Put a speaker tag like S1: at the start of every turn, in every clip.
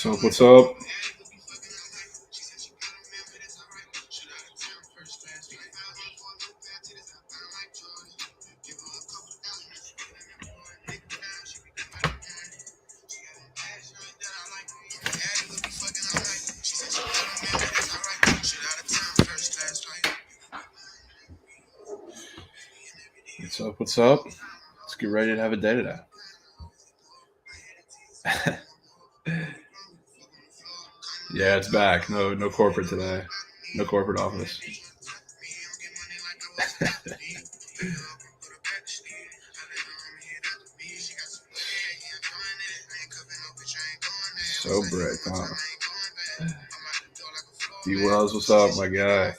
S1: up? What's up? What's up? What's up? Let's get ready to have a day today. Yeah, it's back. No corporate today. No corporate office. So brick, huh? D Wells, what's up, my guy?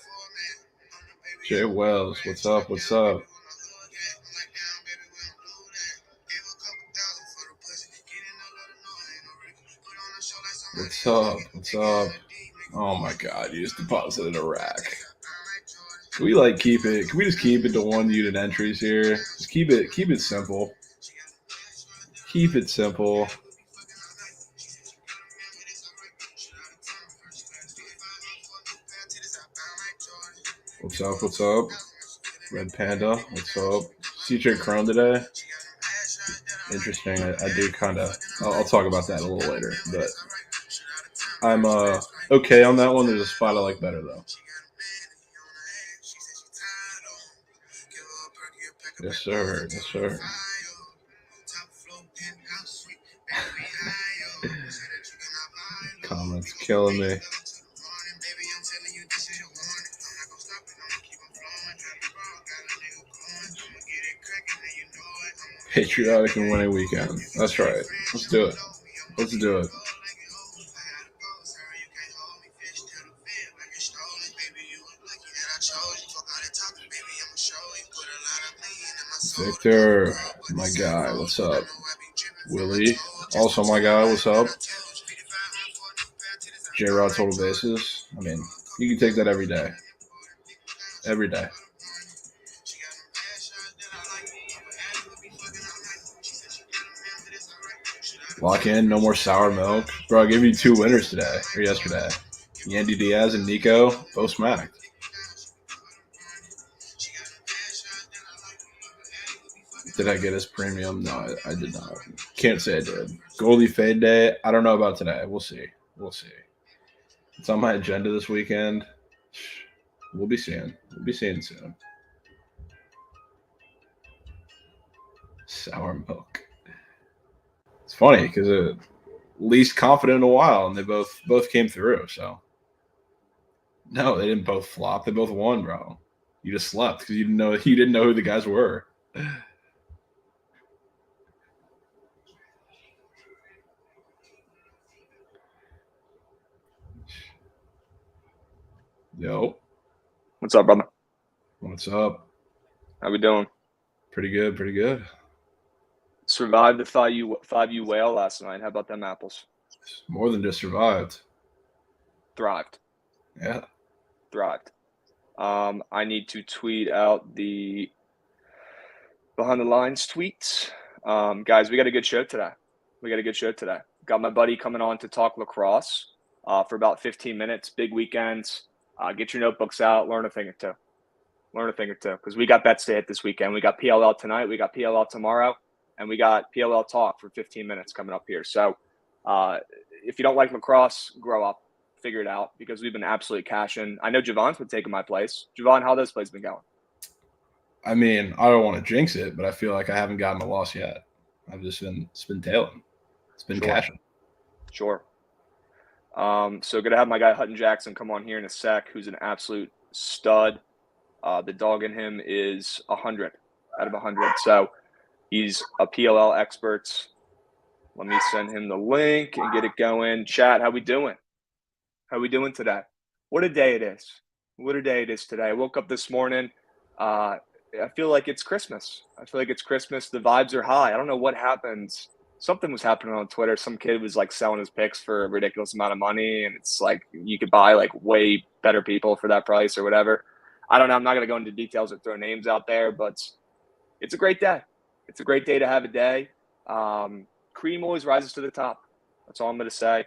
S1: Jay Wells, what's up? What's up? What's up? What's up? Oh my god, you just deposited a rack. Can we keep it? Can we just keep it to 1 unit entries here? Just keep it simple. Keep it simple. What's up? What's up? Red Panda, what's up? CJ Crone today. Interesting. I do kind of. I'll talk about that a little later, but I'm okay on that one. There's a spot I like better though. Yes, sir. Yes, sir. Comments killing me. Patriotic and winning weekend. That's right. Let's do it. Let's do it. Victor, my guy, what's up? Willie, also my guy, what's up? J-Rod total bases. I mean, you can take that every day. Every day. Lock in, no more sour milk. Bro, I gave you 2 winners today, or yesterday. Yandy Diaz and Nico, both smacked. Did I get his premium? No, I did not. Can't say I did. Goldie Fade Day, I don't know about today. We'll see. We'll see. It's on my agenda this weekend. We'll be seeing. We'll be seeing soon. Sour milk. It's funny because least confident in a while, and they both came through. So no, they didn't both flop. They both won, bro. You just slept because you didn't know who the guys were. Yo,
S2: what's up, brother?
S1: What's up?
S2: How we doing?
S1: Pretty good. Pretty good.
S2: Survived the 5U whale last night. How about them apples?
S1: More than just survived.
S2: Thrived.
S1: Yeah.
S2: Thrived. I need to tweet out the behind the lines tweets. Guys, we got a good show today. Got my buddy coming on to talk lacrosse for about 15 minutes. Big weekends. Get your notebooks out. Learn a thing or two. Because we got bets to hit this weekend. We got PLL tonight. We got PLL tomorrow. And we got PLL talk for 15 minutes coming up here. So if you don't like lacrosse, grow up. Figure it out, because we've been absolutely cashing. I know Jovan's been taking my place. Jovan, how this place been going?
S1: I mean, I don't want to jinx it, but I feel like I haven't gotten a loss yet. I've just been tailing. It's been cashing.
S2: Sure. So going to have my guy Hutton Jackson come on here in a sec, who's an absolute stud. The dog in him is 100 out of 100. So he's a PLL expert. Let me send him the link and get it going. Chat, how we doing? How we doing today? What a day it is. What a day it is today. I woke up this morning. I feel like it's Christmas. The vibes are high. I don't know what happened. Something was happening on Twitter. Some kid was selling his picks for a ridiculous amount of money. And it's you could buy way better people for that price or whatever. I don't know. I'm not going to go into details or throw names out there, but it's a great day. It's a great day to have a day. Cream always rises to the top. That's all I'm going to say.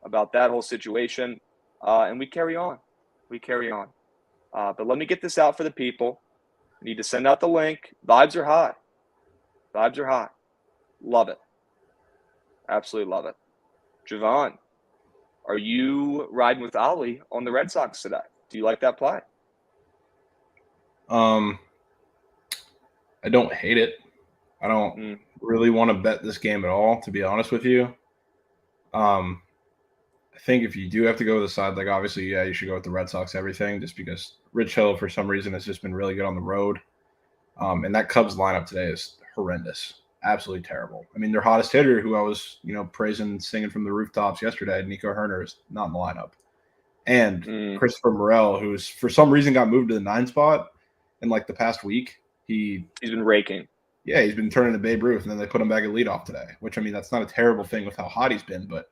S2: about that whole situation, and we carry on. But let me get this out for the people. I need to send out the link. Vibes are high. Love it. Absolutely love it. Jovan, are you riding with Ollie on the Red Sox today? Do you like that play?
S1: I don't hate it. I don't really want to bet this game at all, to be honest with you. I think if you do have to go with the side, like obviously, yeah, you should go with the Red Sox everything, just because Rich Hill, for some reason, has just been really good on the road. And that Cubs lineup today is horrendous. Absolutely terrible. I mean, their hottest hitter, who I was, praising, singing from the rooftops yesterday, Nico Herner, is not in the lineup. And Christopher Morel, who's for some reason got moved to the 9 spot in like the past week. He's
S2: been raking.
S1: Yeah, he's been turning to Babe Ruth, and then they put him back at leadoff today, which, I mean, that's not a terrible thing with how hot he's been, but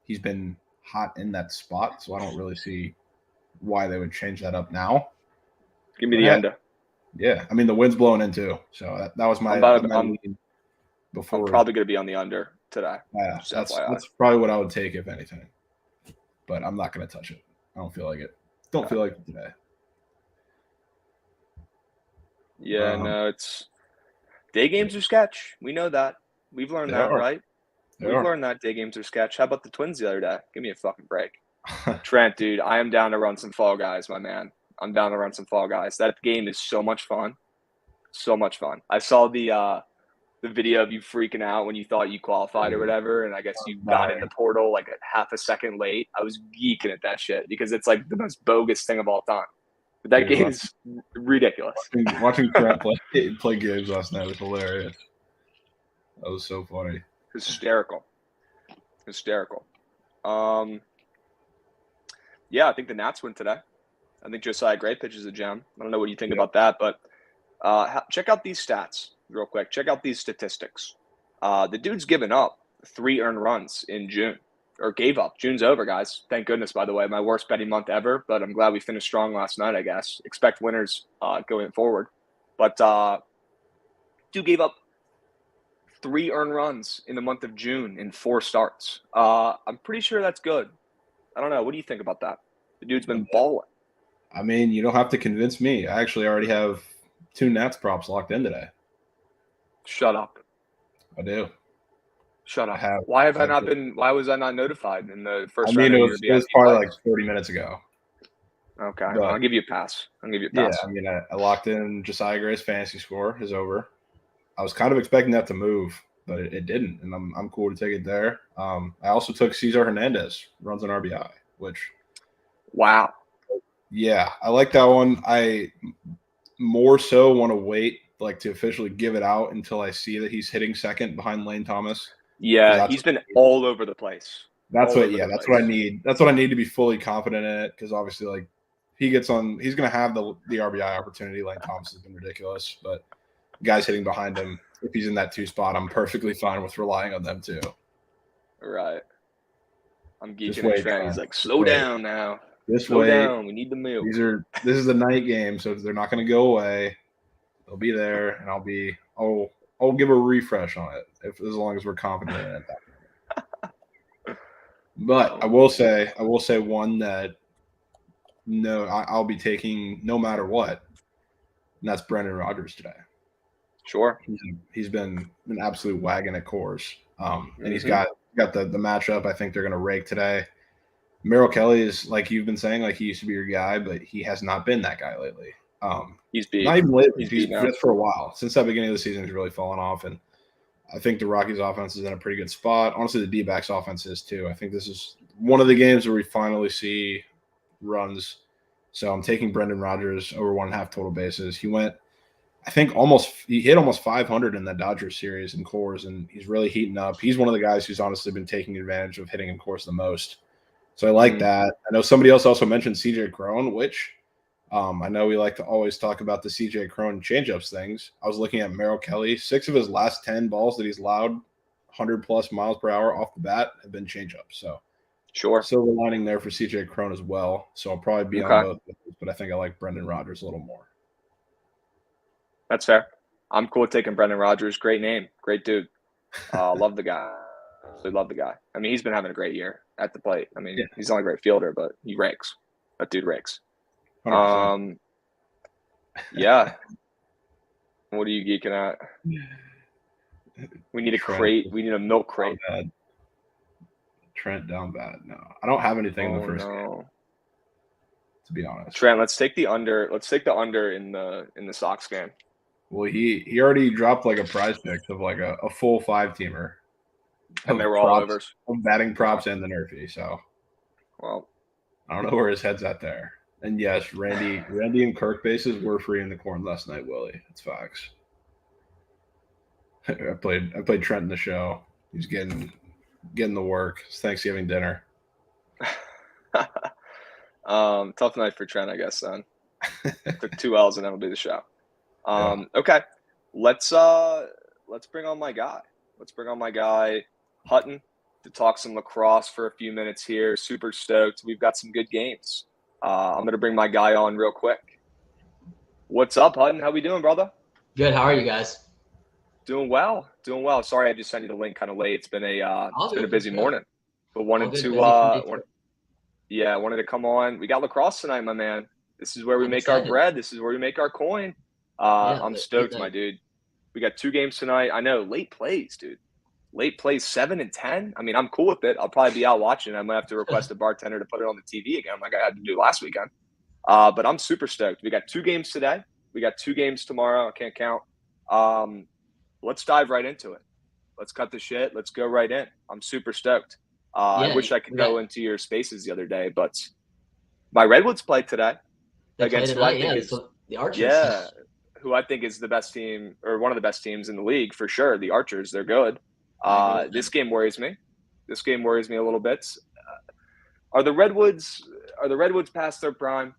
S1: he's been hot in that spot, so I don't really see why they would change that up now.
S2: Give me the under.
S1: Yeah, I mean, the wind's blowing in too, so that was my lead before.
S2: I'm probably going to be on the under today.
S1: Yeah, that's probably what I would take, if anything. But I'm not going to touch it. I don't feel like it. Don't feel like it today.
S2: Yeah, no, it's day games are sketch. We know that. We've learned that, right? We've learned that day games are sketch. How about the Twins the other day? Give me a fucking break. Trent, dude, I am down to run some Fall Guys, my man. I'm down to run some Fall Guys. That game is so much fun. So much fun. I saw the video of you freaking out when you thought you qualified or whatever, and I guess you got in the portal like a half a second late. I was geeking at that shit because it's like the most bogus thing of all time. But that game is ridiculous.
S1: Watching Trent play games last night was hilarious. That was so funny.
S2: Hysterical. Yeah, I think the Nats win today. I think Josiah Gray pitches a gem. I don't know what you think about that, but check out these stats real quick. Check out these statistics. The dude's given up 3 earned runs in June, or gave up. June's over, guys. Thank goodness, by the way. My worst betting month ever, but I'm glad we finished strong last night, I guess. Expect winners going forward. But dude gave up 3 earned runs in the month of June in 4 starts. I'm pretty sure that's good. I don't know. What do you think about that? The dude's been balling.
S1: I mean, you don't have to convince me. I actually already have 2 Nats props locked in today.
S2: Shut up.
S1: I do.
S2: Shut up. Why was I not notified in the first round?
S1: I mean, it was probably like 30 minutes ago.
S2: Okay. But I'll give you a pass.
S1: Yeah, I mean, I locked in Josiah Gray's fantasy score, his over. I was kind of expecting that to move, but it didn't, and I'm cool to take it there. I also took Cesar Hernandez, runs an RBI, which –
S2: wow.
S1: Yeah, I like that one. I more so want to wait to officially give it out until I see that he's hitting second behind Lane Thomas.
S2: Yeah, he's been all over the place.
S1: That's what I need. That's what I need to be fully confident in it, because obviously, he gets on, he's going to have the RBI opportunity. Lane Thomas has been ridiculous, but guys hitting behind him, if he's in that 2 spot, I'm perfectly fine with relying on them too.
S2: Right. I'm geeking at Trent. He's like, slow down now.
S1: Slow
S2: down. We need the milk.
S1: This is a night game, so they're not going to go away. They'll be there, and I'll give a refresh on it as long as we're confident in it. But I will say one that I'll be taking no matter what, and that's Brendan Rodgers today.
S2: Sure.
S1: He's been an absolute wagon at Coors, and he's got the matchup. I think they're going to rake today. Merrill Kelly is, like you've been saying, he used to be your guy, but he has not been that guy lately.
S2: He's beat.
S1: Not even lately. He's just for a while. Since that beginning of the season, he's really fallen off, and I think the Rockies' offense is in a pretty good spot. Honestly, the D-backs' offense is too. I think this is one of the games where we finally see runs. So I'm taking Brendan Rodgers over 1.5 total bases. He hit almost 500 in that Dodgers series in Coors, and he's really heating up. He's one of the guys who's honestly been taking advantage of hitting in Coors the most. So I like that. I know somebody else also mentioned CJ Cron, which I know we like to always talk about the CJ Cron changeups things. I was looking at Merrill Kelly. 6 of his last 10 balls that he's allowed 100+ miles per hour off the bat have been changeups. So
S2: sure.
S1: Silver lining there for CJ Cron as well. So I'll probably be on both, but I think I like Brendan Rodgers a little more.
S2: That's fair. I'm cool with taking Brendan Rodgers. Great name. Great dude. Love the guy. Absolutely love the guy. I mean, he's been having a great year at the plate. I mean,
S1: Yeah,
S2: he's not a great fielder, but he rakes. That dude rakes.
S1: 100%.
S2: Um, yeah. What are you geeking at? We need a
S1: Trent
S2: crate. We need a milk
S1: down
S2: crate.
S1: bad. Trent down bad. No, I don't have anything in the
S2: Oh
S1: first game,
S2: no.
S1: to be honest.
S2: Trent, let's take the under. Let's take the under in the Sox game.
S1: Well, he already dropped like a prize pick of like a full 5-teamer
S2: And they
S1: of
S2: were all
S1: props,
S2: overs.
S1: of batting
S2: Wow.
S1: props and the Nerfy. So
S2: Well,
S1: I don't know where his head's at there. And yes, Randy and Kirk bases were free in the corn last night, Willie. It's facts. I played Trent in the show. He's getting the work. It's Thanksgiving dinner.
S2: tough night for Trent, I guess. Son took 2 L's and that'll be the show.
S1: Yeah.
S2: Okay, let's bring on my guy. Let's bring on my guy Hutton to talk some lacrosse for a few minutes here. Super stoked. We've got some good games. I'm gonna bring my guy on real quick. What's up, Hutton? How we doing, brother?
S3: Good. How are you guys?
S2: Doing well. Doing well. Sorry, I just sent you the link kind of late. It's been a busy morning, but
S3: All
S2: wanted
S3: good.
S2: to
S3: Busy for me too.
S2: wanted to come on. We got lacrosse tonight, my man. This is where we
S3: I'm
S2: make our
S3: excited.
S2: bread. This is where we make our coin.
S3: Yeah,
S2: I'm
S3: late
S2: stoked, my
S3: night.
S2: dude. We got 2 games tonight. I know, late plays, dude. Late plays 7 and 10. I mean, I'm cool with it. I'll probably be out watching. I might have to request a bartender to put it on the TV again, like I had to do last weekend. But I'm super stoked. We got 2 games today. We got 2 games tomorrow. I can't count. Let's dive right into it. Let's cut the shit. Let's go right in. I'm super stoked. I
S3: Yeah,
S2: wish I could
S3: we
S2: go
S3: got
S2: into your spaces the other day, but my Redwoods played today
S3: they play
S2: against who I
S3: tonight.
S2: think
S3: Yeah,
S2: is
S3: so the Archers.
S2: yeah, who I think is the best team or one of the best teams in the league for sure. The Archers, they're good.
S3: I agree with
S2: This
S3: that.
S2: game worries me. This game worries me a little bit. Are the Redwoods past their prime?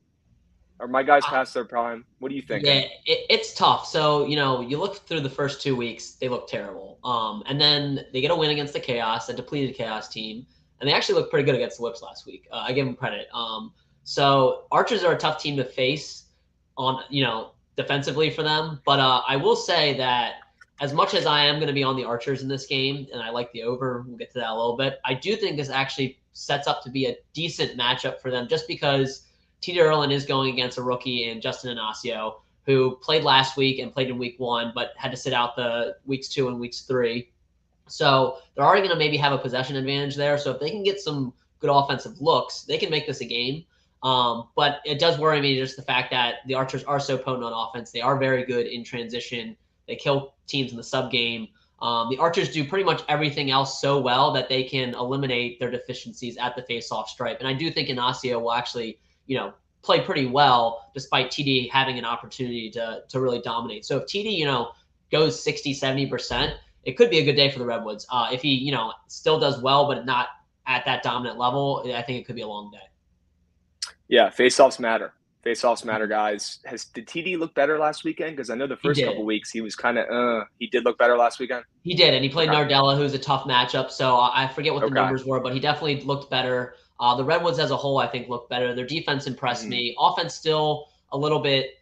S2: Are my guys past their prime? What are you thinking?
S3: Yeah, it's tough. So, you look through the first 2 weeks, they look terrible. And then they get a win against the Chaos, a depleted Chaos team, and they actually look pretty good against the Whips last week. I give them credit. So Archers are a tough team to face on, defensively for them. But I will say that as much as I am going to be on the Archers in this game, and I like the over, we'll get to that a little bit, I do think this actually sets up to be a decent matchup for them just because TD Erlin is going against a rookie in Justin Inacio, who played last week and played in week 1, but had to sit out the weeks 2 and weeks 3. So they're already going to maybe have a possession advantage there. So if they can get some good offensive looks, they can make this a game. But it does worry me just the fact that the Archers are so potent on offense. They are very good in transition. They kill teams in the sub game. The Archers do pretty much everything else so well that they can eliminate their deficiencies at the face-off stripe. And I do think Inacio will actually, play pretty well despite TD having an opportunity to really dominate. So if TD, goes 60, 70%, it could be a good day for the Redwoods. If he, still does well, but not at that dominant level, I think it could be a long day.
S2: Yeah, face-offs matter. Face-offs matter, guys. Did TD look better last weekend? Because I know the
S3: He
S2: first
S3: did.
S2: couple weeks he was kind of he did look better last weekend.
S3: He did, and he played
S2: Okay.
S3: Nardella, who's a tough matchup. So I forget what the numbers were, but he definitely looked better. The Redwoods as a whole, I think, looked better. Their defense impressed me. Offense still a little bit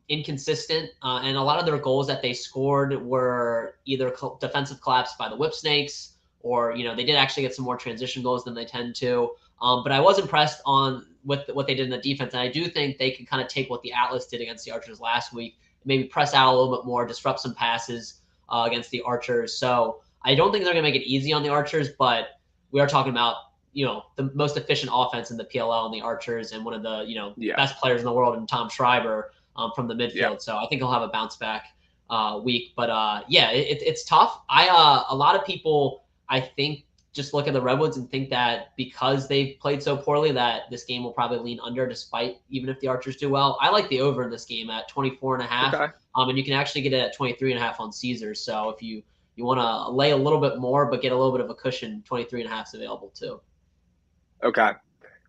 S3: inconsistent, and a lot of their goals that they scored were either defensive collapse by the Whip Snakes, or they did actually get some more transition goals than they tend to. But I was impressed with what they did in the defense, and I do think they can kind of take what the Atlas did against the Archers last week, maybe press out a little bit more, disrupt some passes against the Archers. So I don't think they're going to make it easy on the Archers, but we are talking about the most efficient offense in the PLL on the Archers, and one of the best players in the world in Tom Schreiber from the midfield. Yeah. So I think he'll have a bounce back week. But it's tough. A lot of people, I think, just look at the Redwoods and think that because they've played so poorly that this game will probably lean under, despite even if the Archers do well. I like the over in this game at 24.5. Okay. And you can actually get it at 23.5 on Caesars. So if you want to lay a little bit more but get a little bit of a cushion, 23.5 is available too.
S2: Okay.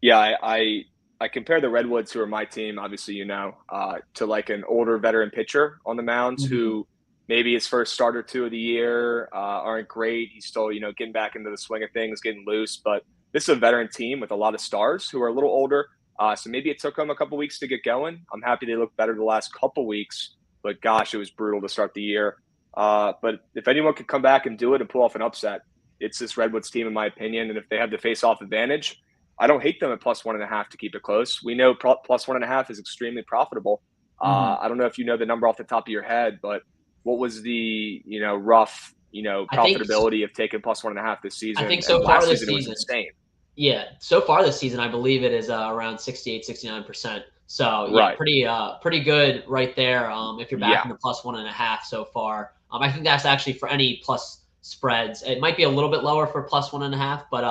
S2: Yeah, I compare the Redwoods, who are my team, obviously, to like an older veteran pitcher on the mounds who maybe his first start or 2 of the year aren't great. He's still, getting back into the swing of things, getting loose. But this is a veteran team with a lot of stars who are a little older. So maybe it took them a couple weeks to get going. I'm happy they look better the last couple weeks. But gosh, it was brutal to start the year. But if anyone could come back and do it and pull off an upset, it's this Redwoods team, in my opinion. And if they have the face-off advantage, I don't hate them at plus 1.5 to keep it close. We know plus 1.5 is extremely profitable. I don't know if you know the number off the top of your head, but what was the rough
S3: I think
S2: profitability of taking plus 1.5 this season?
S3: I think
S2: And
S3: so far
S2: last
S3: this
S2: season it was
S3: season,
S2: insane.
S3: yeah, so far this season, I believe it is around 68, 69%. So yeah,
S2: Right.
S3: pretty good right there. If you're
S2: Yeah.
S3: backing the plus 1.5 so far, I think that's actually for any plus spreads. It might be a little bit lower for plus 1.5, but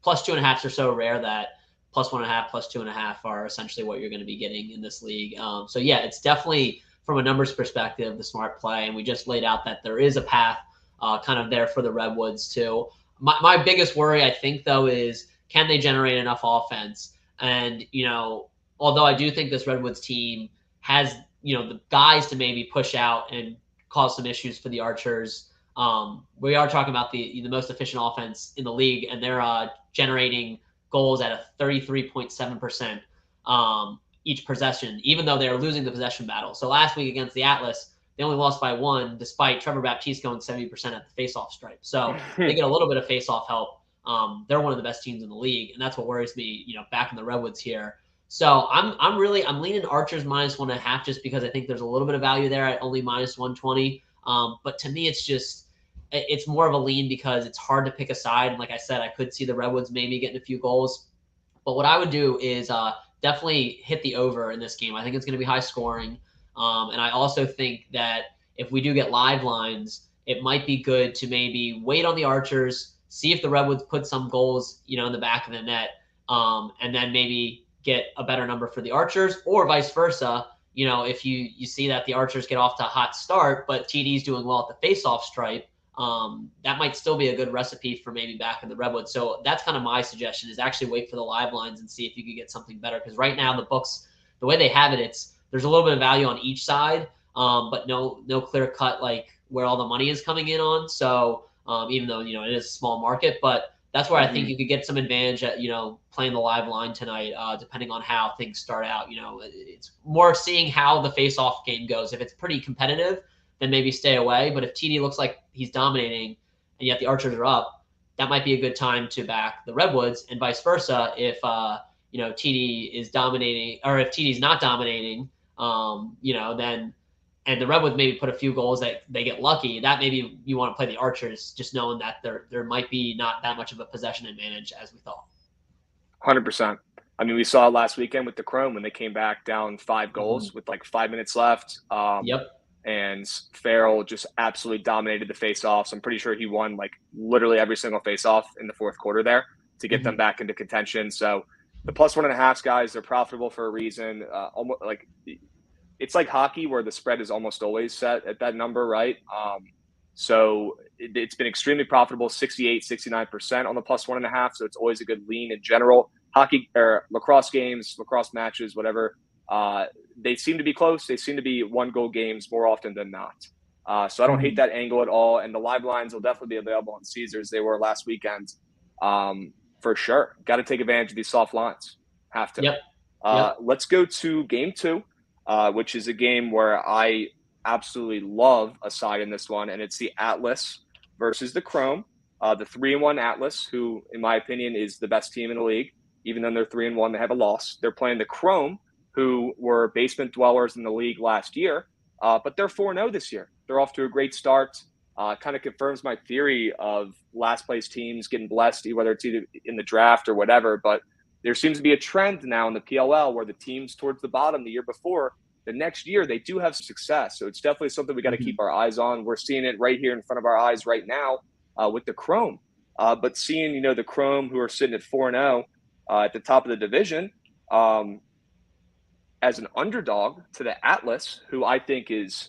S3: plus 2.5s are so rare that plus 1.5, plus 2.5 are essentially what you're going to be getting in this league. So yeah, it's definitely from a numbers perspective the smart play, and we just laid out that there is a path kind of there for the Redwoods too. My biggest worry, I think, though, is can they generate enough offense? And, although I do think this Redwoods team has, the guys to maybe push out and cause some issues for the Archers, we are talking about the most efficient offense in the league, and they're generating goals at a 33.7% each possession, even though they're losing the possession battle. So last week against the Atlas, they only lost by 1, despite Trevor Baptiste going 70% at the faceoff stripe. So they get a little bit of faceoff help. They're one of the best teams in the league, and that's what worries me. Back in the Redwoods here. So I'm leaning Archers minus 1.5 just because I think there's a little bit of value there at only minus 120. But to me, it's more of a lean because it's hard to pick a side. And like I said, I could see the Redwoods maybe getting a few goals. But what I would do is definitely hit the over in this game. I think it's going to be high scoring. And I also think that if we do get live lines, it might be good to maybe wait on the Archers, see if the Redwoods put some goals, in the back of the net, and then maybe get a better number for the Archers, or vice versa. If you see that the Archers get off to a hot start, but TD's doing well at the face-off stripe, that might still be a good recipe for maybe back in the Redwoods. So that's kind of my suggestion, is actually wait for the live lines and see if you could get something better. Because right now the books, the way they have it, there's a little bit of value on each side, but no clear cut like where all the money is coming in on. So even though it is a small market, but that's where I think you could get some advantage at playing the live line tonight, depending on how things start out. It's more seeing how the face-off game goes. If it's pretty competitive, then maybe stay away. But if TD looks like he's dominating, and yet the Archers are up, that might be a good time to back the Redwoods, and vice versa. If TD is dominating, or if TD's not dominating, then and the Redwoods maybe put a few goals that they get lucky, that maybe you want to play the Archers, just knowing that there might be not that much of a possession advantage as we thought.
S2: 100%. I mean, we saw it last weekend with the Chrome when they came back down 5 goals with like 5 minutes left.
S3: Yep.
S2: And Farrell just absolutely dominated the face-offs. I'm pretty sure he won like literally every single face-off in the fourth quarter there to get them back into contention. So the plus 1.5 guys, they're profitable for a reason. Almost like it's like hockey where the spread is almost always set at that number, right? So it's been extremely profitable, 68, 69% on the plus 1.5. So it's always a good lean in general. Hockey or lacrosse games, lacrosse matches, whatever. They seem to be close. They seem to be 1-goal games more often than not. So I don't hate that angle at all. And the live lines will definitely be available on Caesars. They were last weekend for sure. Got to take advantage of these soft lines. Have to.
S3: Yep.
S2: Let's go to game 2, which is a game where I absolutely love a side in this one. And it's the Atlas versus the Chrome. The 3-1 Atlas, who, in my opinion, is the best team in the league. Even though they're 3-1, they have a loss. They're playing the Chrome, who were basement dwellers in the league last year, but they're 4-0 this year. They're off to a great start. Kind of confirms my theory of last place teams getting blessed, whether it's either in the draft or whatever. But there seems to be a trend now in the PLL where the teams towards the bottom the year before, the next year, they do have success. So it's definitely something we got to keep our eyes on. We're seeing it right here in front of our eyes right now with the Chrome. But seeing, the Chrome, who are sitting at 4-0 at the top of the division, as an underdog to the Atlas, who I think is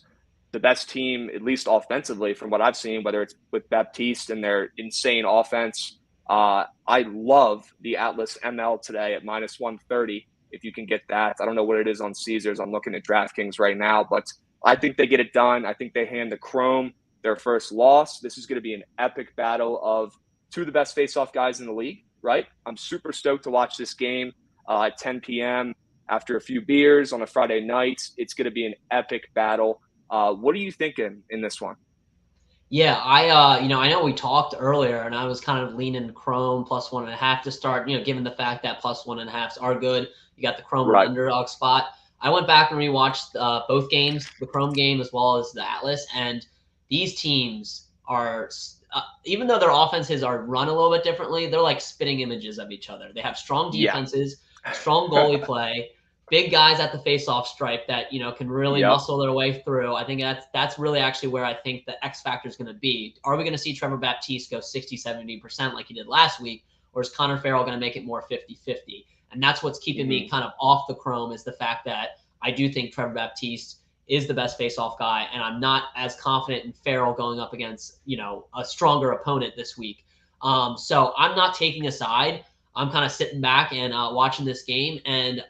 S2: the best team, at least offensively, from what I've seen, whether it's with Baptiste and their insane offense. I love the Atlas ML today at minus 130, if you can get that. I don't know what it is on Caesars. I'm looking at DraftKings right now, but I think they get it done. I think they hand the Chrome their first loss. This is going to be an epic battle of two of the best face-off guys in the league, right? I'm super stoked to watch this game at 10 p.m. after a few beers on a Friday night. It's going to be an epic battle. What are you thinking in this one?
S3: Yeah, I know we talked earlier, and I was kind of leaning Chrome plus 1.5 to start. Given the fact that plus 1.5s are good, you got the Chrome and
S2: Right.
S3: underdog spot. I went back and rewatched both games, the Chrome game as well as the Atlas, and these teams are, even though their offenses are run a little bit differently, they're like spitting images of each other. They have strong
S2: Yeah.
S3: defenses, strong goalie play, big guys at the face-off stripe that can really
S2: Yep.
S3: muscle their way through. I think that's really actually where I think the X factor is going to be. Are we going to see Trevor Baptiste go 60-70% like he did last week, or is Connor Farrell going to make it more 50-50? And that's what's keeping me kind of off the Chrome, is the fact that I do think Trevor Baptiste is the best face-off guy, and I'm not as confident in Farrell going up against a stronger opponent this week. So I'm not taking a side. I'm kind of sitting back and watching this game. And,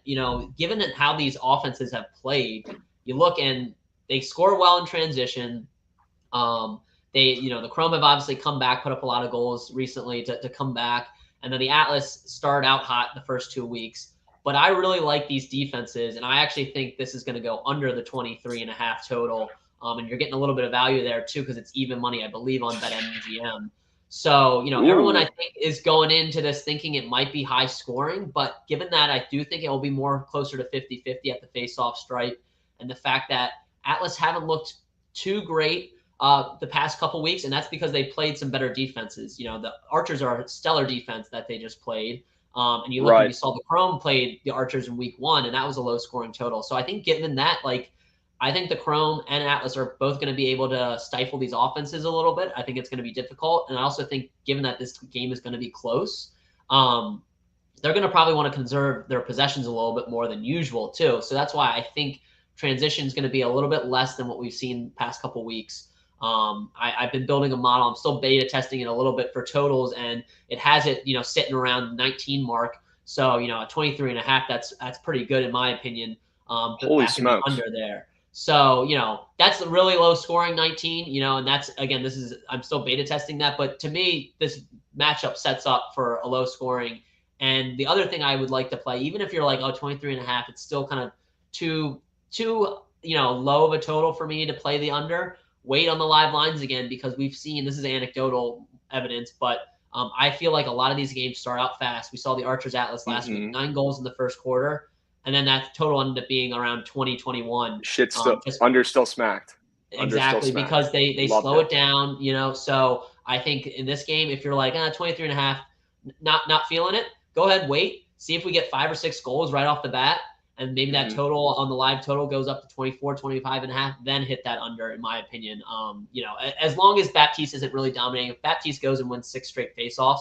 S3: given that how these offenses have played, you look and they score well in transition. The Chrome have obviously come back, put up a lot of goals recently to come back. And then the Atlas started out hot the first 2 weeks. But I really like these defenses, and I actually think this is going to go under the 23.5 total. And you're getting a little bit of value there, too, because it's even money, I believe, on BetMGM. So, everyone I think is going into this thinking it might be high scoring, but given that I do think it will be more closer to 50-50 at the face-off stripe, and the fact that Atlas haven't looked too great the past couple weeks, and that's because they played some better defenses. The Archers are a stellar defense that they just played. And you look and you saw the Chrome played the Archers in week 1, and that was a low scoring total. So I think given that, I think the Chrome and Atlas are both going to be able to stifle these offenses a little bit. I think it's going to be difficult. And I also think given that this game is going to be close, they're going to probably want to conserve their possessions a little bit more than usual too. So that's why I think transition is going to be a little bit less than what we've seen past couple weeks. I've been building a model. I'm still beta testing it a little bit for totals, and it has it, sitting around 19 mark. So, a 23.5, that's pretty good in my opinion.
S2: Holy smokes.
S3: Under there. So, that's a really low scoring 19, and that's, again, I'm still beta testing that. But to me, this matchup sets up for a low scoring. And the other thing I would like to play, even if you're like, 23.5, it's still kind of too low of a total for me to play the under. Wait on the live lines again, because we've seen, this is anecdotal evidence, but I feel like a lot of these games start out fast. We saw the Archers Atlas last week, 9 goals in the first quarter. And then that total ended up being around 20-21.
S2: Under still smacked.
S3: Exactly, because they slow it down, So I think in this game, if you're like 23.5, not feeling it, go ahead, wait, see if we get 5 or 6 goals right off the bat, and maybe that total on the live total goes up to 24, 25.5, then hit that under, in my opinion. As long as Baptiste isn't really dominating. If Baptiste goes and wins 6 straight faceoffs,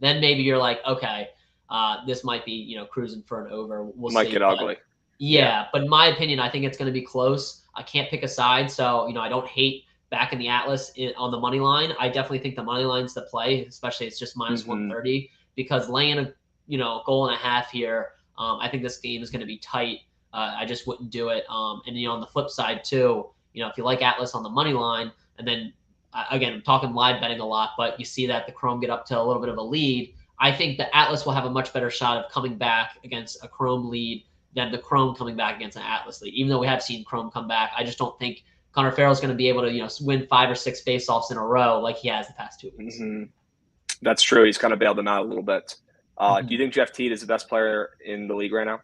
S3: then maybe you're like, okay, this might be, cruising for an over. We'll see.
S2: Might get ugly.
S3: Yeah, but in my opinion, I think it's going to be close. I can't pick a side, so I don't hate backing the Atlas on the money line. I definitely think the money line's the play, especially it's just minus 130, because laying a goal and a half here, I think this game is going to be tight. I just wouldn't do it. And on the flip side too, if you like Atlas on the money line, and then again, I'm talking live betting a lot, but you see that the Chrome get up to a little bit of a lead. I think the Atlas will have a much better shot of coming back against a Chrome lead than the Chrome coming back against an Atlas lead. Even though we have seen Chrome come back, I just don't think Connor Farrell's going to be able to win 5 or 6 faceoffs in a row like he has the past 2 weeks.
S2: That's true. He's kind of bailed them out a little bit. Do you think Jeff Teat is the best player in the league right now?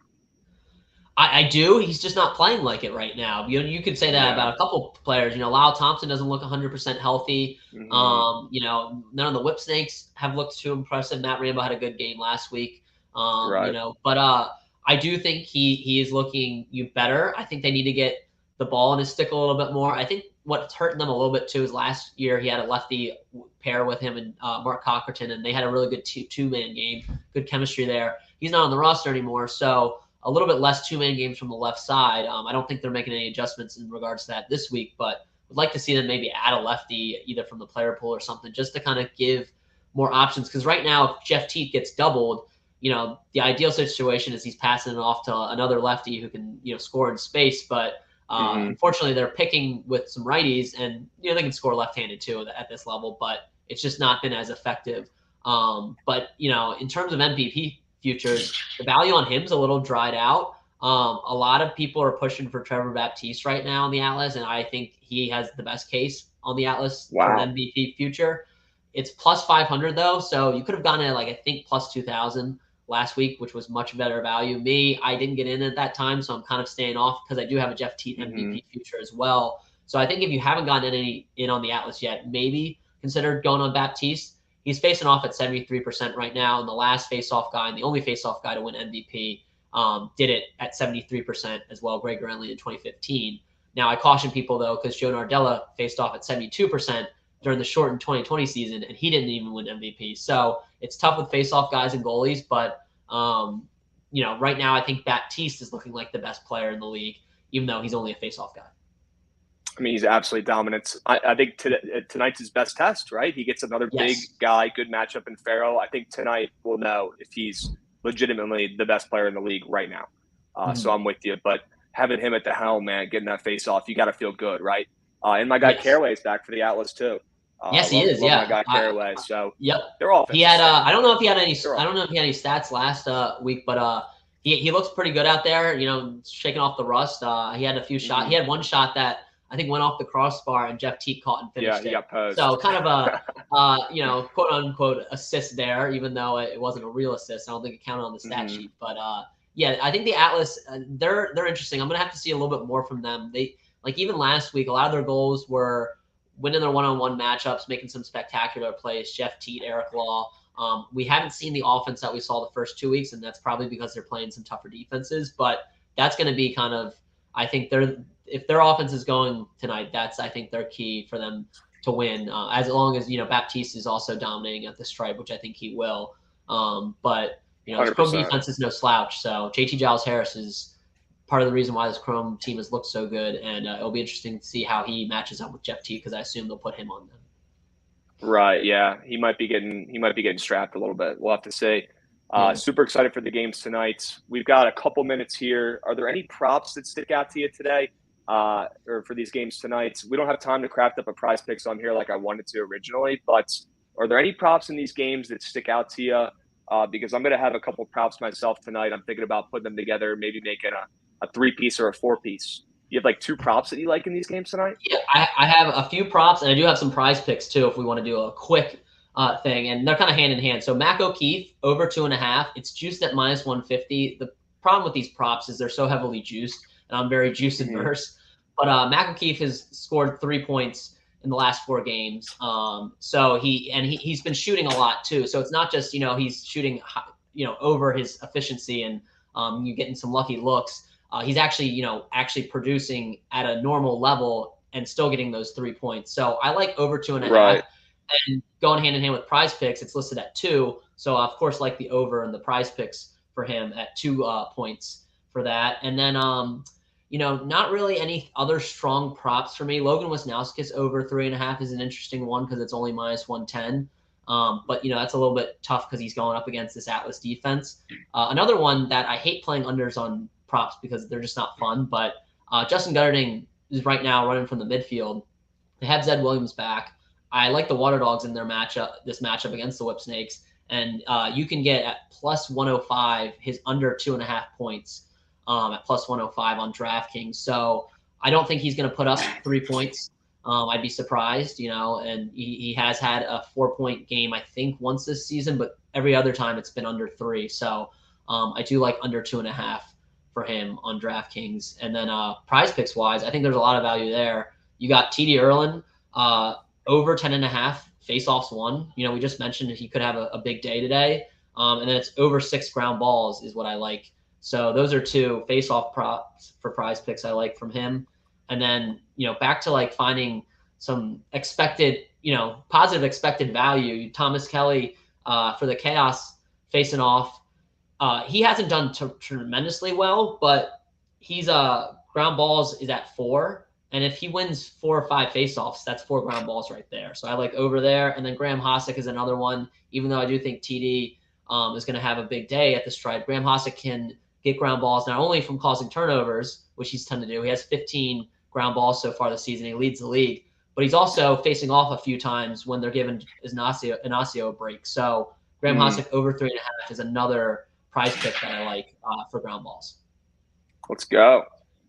S3: I do. He's just not playing like it right now. You could say that about a couple players. Lyle Thompson doesn't look 100% healthy. None of the Whip Snakes have looked too impressive. Matt Rambo had a good game last week. But I do think he is looking better. I think they need to get the ball in his stick a little bit more. I think what's hurting them a little bit too is last year he had a lefty pair with him and Mark Cockerton, and they had a really good two-man game, good chemistry there. He's not on the roster anymore, so a little bit less two-man games from the left side. I don't think they're making any adjustments in regards to that this week, but would like to see them maybe add a lefty either from the player pool or something, just to kind of give more options. Because right now, if Jeff Teat gets doubled, the ideal situation is he's passing it off to another lefty who can, score in space. But unfortunately, they're picking with some righties, and they can score left-handed too at this level. But it's just not been as effective. But in terms of MVP futures, the value on him's a little dried out. A lot of people are pushing for Trevor Baptiste right now in the Atlas, and I think he has the best case on the Atlas for
S2: Wow.
S3: an MVP future. It's plus 500 though, so you could have gotten it like I think plus 2,000 last week, which was much better value. I didn't get in at that time, so I'm kind of staying off because I do have a Jeff Teat MVP future as well. So I think if you haven't gotten in on the Atlas yet, maybe consider going on Baptiste. He's facing off at 73% right now, and the last face-off guy and the only face-off guy to win MVP did it at 73% as well, Greg Renly in 2015. Now, I caution people, though, because Joe Nardella faced off at 72% during the shortened 2020 season, and he didn't even win MVP. So it's tough with face-off guys and goalies, but right now I think Baptiste is looking like the best player in the league, even though he's only a face-off guy.
S2: I mean, he's absolutely dominant. I think tonight's his best test, right? He gets another big guy, good matchup in Farrell. I think tonight we'll know if he's legitimately the best player in the league right now. So I'm with you. But having him at the helm, man, getting that face off, you got to feel good, right? And my guy Caraway is back for the Atlas too.
S3: Yes, he is.
S2: Love my guy Caraway. So they're all.
S3: He had. I don't know if he had any. I don't know if he had any stats last week, but he looks pretty good out there. Shaking off the rust. He had a few shots. He had one shot that I think went off the crossbar, and Jeff Teat caught and finished it.
S2: Got posed.
S3: So kind of a quote unquote assist there, even though it wasn't a real assist. I don't think it counted on the stat sheet, but I think the Atlas they're interesting. I'm gonna have to see a little bit more from them. They even last week, a lot of their goals were winning their one-on-one matchups, making some spectacular plays. Jeff Teat, Eric Law. We haven't seen the offense that we saw the first 2 weeks, and that's probably because they're playing some tougher defenses. But that's going to be kind of, I think if their offense is going tonight, that's I think their key for them to win. As long as Baptiste is also dominating at the stripe, which I think he will. But his Chrome defense is no slouch. So JT Giles Harris is part of the reason why this Chrome team has looked so good, and it'll be interesting to see how he matches up with Jeff Teat because I assume they'll put him on them.
S2: Right. Yeah. He might be getting strapped a little bit. We'll have to see. Super excited for the games tonight. We've got a couple minutes here. Are there any props that stick out to you today, or for these games tonight? We don't have time to craft up a prize picks on here like I wanted to originally, but are there any props in these games that stick out to you? Because I'm going to have a couple props myself tonight. I'm thinking about putting them together, maybe making a 3-piece or a 4-piece. You have 2 props that you like in these games tonight?
S3: Yeah, I have a few props, and I do have some prize picks too if we want to do a quick thing, and they're kind of hand in hand. So Mac O'Keefe over 2.5. It's juiced at minus 150. The problem with these props is they're so heavily juiced, and I'm very juice adverse. But Mac O'Keefe has scored 3 points in the last 4 games. So he's been shooting a lot too. So it's not just he's shooting over his efficiency and you getting some lucky looks. He's actually producing at a normal level and still getting those 3 points. So I like over 2.5.
S2: Right.
S3: And going hand in hand with prize picks, it's listed at 2. So of course, like the over and the prize picks for him at 2 points for that. And then, not really any other strong props for me. Logan Wisnauskas over 3.5 is an interesting one because it's only minus 110. But that's a little bit tough because he's going up against this Atlas defense. Another one that I hate playing unders on props because they're just not fun. But Justin Gutterding is right now running from the midfield. They have Zed Williams back. I like the Water Dogs in their this matchup against the Whip Snakes. And you can get at plus 105 his under 2.5 points at plus 105 on DraftKings. So I don't think he's going to put up 3 points. I'd be surprised, and he has had a 4-point game, I think, once this season, but every other time it's been under 3. So I do like under 2.5 for him on DraftKings. And then prize picks wise, I think there's a lot of value there. You got TD Erlin over 10.5 face-offs won. We just mentioned he could have a big day today. And then it's over 6 ground balls is what I like. So those are 2 face-off props for prize picks I like from him. And then, back to finding some expected, positive expected value. Thomas Kelly for the Chaos facing off. He hasn't done tremendously well, but he's ground balls is at 4. And if he wins 4 or 5 faceoffs, that's 4 ground balls right there. So I like over there. And then Graham Hossack is another one, even though I do think TD is going to have a big day at the Stripe. Graham Hossack can get ground balls not only from causing turnovers, which he's tend to do. He has 15 ground balls so far this season. He leads the league. But he's also facing off a few times when they're giving Ignacio a break. So Graham Hossack over 3.5 is another prize pick that I like for ground balls.
S2: Let's go.